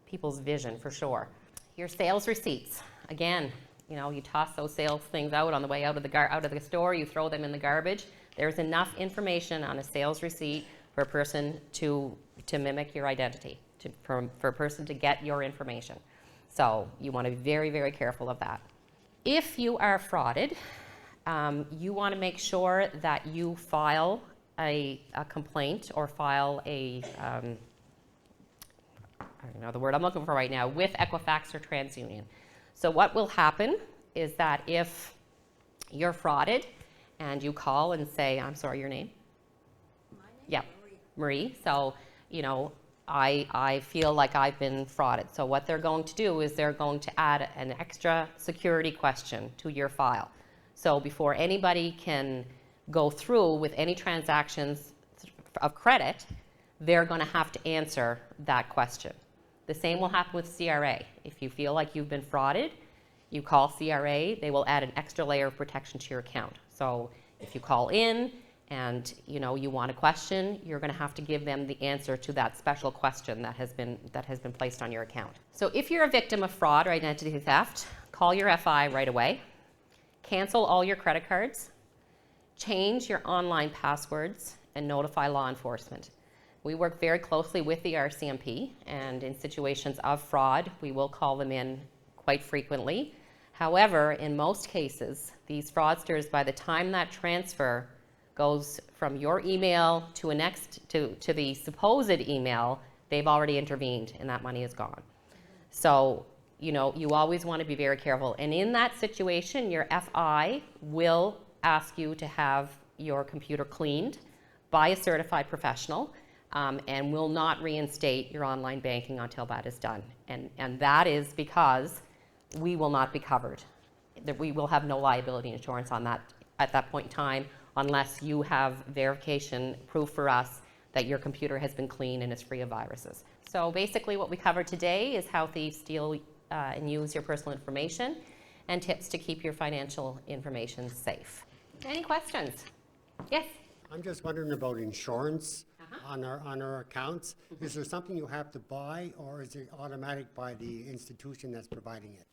people's vision for sure. Your sales receipts, again, you toss those sales things out on the way out of the store. You throw them in the garbage. There's enough information on a sales receipt for a person to mimic your identity, for a person to get your information. So you want to be very, very careful of that. If you are frauded, you want to make sure that you file a complaint or file I don't know the word I'm looking for right now, with Equifax or TransUnion. So what will happen is that if you're frauded and you call and say, I'm sorry, your name? My name? Yeah, Marie. So, I feel like I've been frauded. So what they're going to do is they're going to add an extra security question to your file. So before anybody can go through with any transactions of credit, they're going to have to answer that question. The same will happen with CRA. If you feel like you've been frauded, you call CRA, they will add an extra layer of protection to your account. So if you call in and you want a question, you're going to have to give them the answer to that special question that has been placed on your account. So if you're a victim of fraud or identity theft, call your FI right away. Cancel all your credit cards. Change your online passwords and notify law enforcement. We work very closely with the RCMP, and in situations of fraud, we will call them in quite frequently. However, in most cases, these fraudsters, by the time that transfer goes from your email to the supposed email, they've already intervened and that money is gone. So, you always want to be very careful. And in that situation, your FI will ask you to have your computer cleaned by a certified professional, and will not reinstate your online banking until that is done. And that is because we will not be covered. That we will have no liability insurance on that at that point in time, unless you have verification proof for us that your computer has been cleaned and is free of viruses. So basically what we covered today is how thieves steal and use your personal information, and tips to keep your financial information safe. Any questions? Yes? I'm just wondering about insurance on our accounts. Is there something you have to buy, or is it automatic by the institution that's providing it?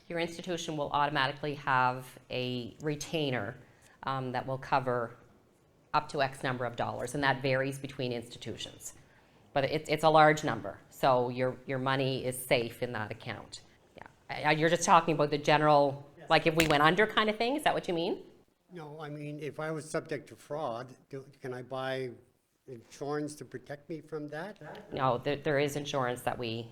Your institution will automatically have a retainer that will cover up to X number of dollars, and that varies between institutions. But it's a large number, so your money is safe in that account. Yeah, you're just talking about the general, like if we went under kind of thing, is that what you mean? No, I mean, if I was subject to fraud, can I buy insurance to protect me from that? No, there is insurance that we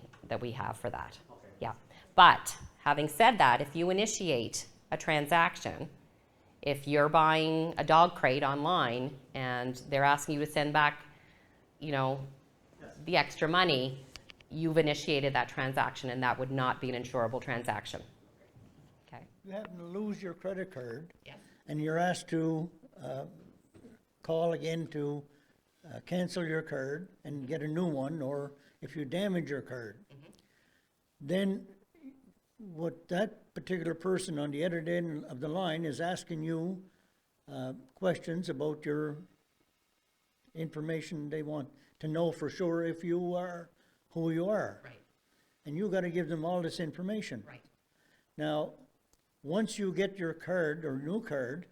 have for that. Okay. Yeah, but having said that, if you initiate a transaction, if you're buying a dog crate online and they're asking you to send back, the extra money, you've initiated that transaction, and that would not be an insurable transaction. Okay. You happen to lose your credit card. Yes. And you're asked to call again to cancel your card and get a new one, or if you damage your card. Then what that particular person on the other end of the line is asking you questions about your information. They want to know for sure if you are who you are. Right. And you got to give them all this information. Right. Now, once you get your card or new card,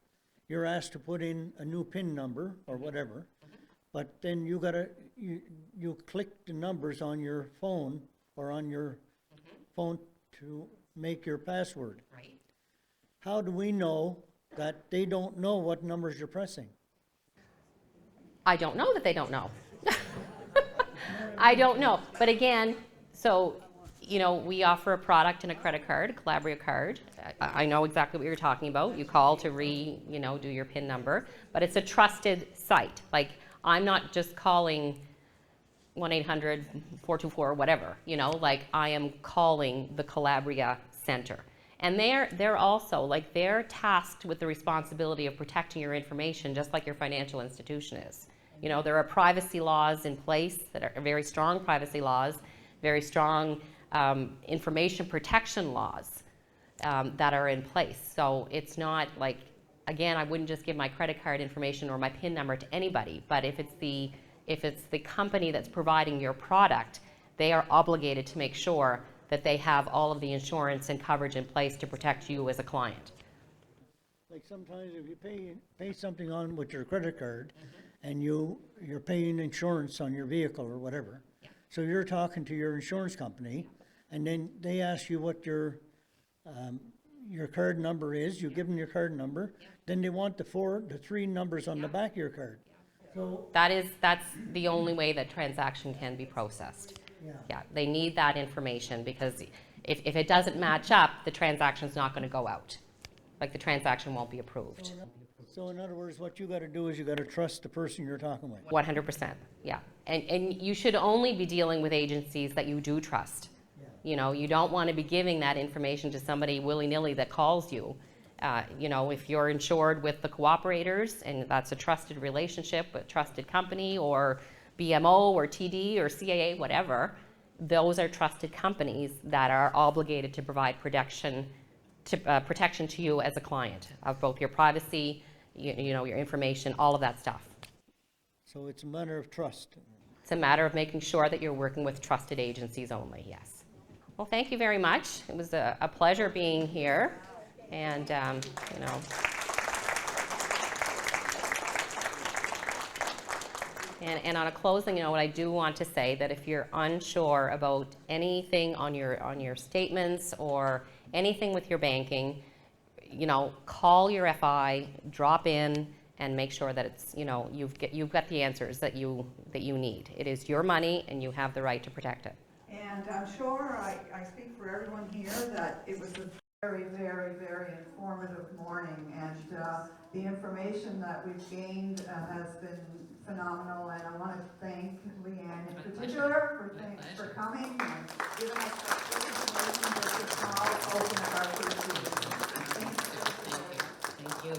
you're asked to put in a new PIN number or whatever, but then you click the numbers on your phone or on your phone to make your password. Right. How do we know that they don't know what numbers you're pressing? I don't know that they don't know. I don't know. But again, so, you know, we offer a product and a credit card, a Calabria card. I know exactly what you're talking about. You call to do your PIN number, but it's a trusted site. Like, I'm not just calling 1-800-424 whatever, like I am calling the Calabria Center. And they're also, like, they're tasked with the responsibility of protecting your information just like your financial institution is. There are privacy laws in place that are very strong privacy laws, very strong information protection laws that are in place. So it's not like, again, I wouldn't just give my credit card information or my PIN number to anybody, but if it's the company that's providing your product, they are obligated to make sure that they have all of the insurance and coverage in place to protect you as a client. Like sometimes if you pay something on with your credit card and you're paying insurance on your vehicle or whatever, so you're talking to your insurance company and then they ask you what your card number is, you give them your card number, then they want the three numbers on the back of your card. So That's the only way that transaction can be processed. Yeah, they need that information because if it doesn't match up, the transaction's not going to go out. Like, the transaction won't be approved. So in other words, what you got to do is you got to trust the person you're talking with. 100%, yeah. And you should only be dealing with agencies that you do trust. You don't want to be giving that information to somebody willy-nilly that calls you. If you're insured with the cooperators and that's a trusted relationship, a trusted company, or BMO or TD or CAA, whatever, those are trusted companies that are obligated to provide protection to you as a client of both your privacy, your information, all of that stuff. So it's a matter of trust. It's a matter of making sure that you're working with trusted agencies only, yes. Well, thank you very much. It was a pleasure being here. And, And on a closing note, I do want to say that if you're unsure about anything on your statements or anything with your banking, call your FI, drop in, and make sure that it's you've got the answers that you need. It is your money, and you have the right to protect it. And I'm sure I speak for everyone here that it was a very, very, very informative morning, and the information that we've gained has been phenomenal, and I want to thank Leanne in particular for coming and giving us that information that could open up our Thank you.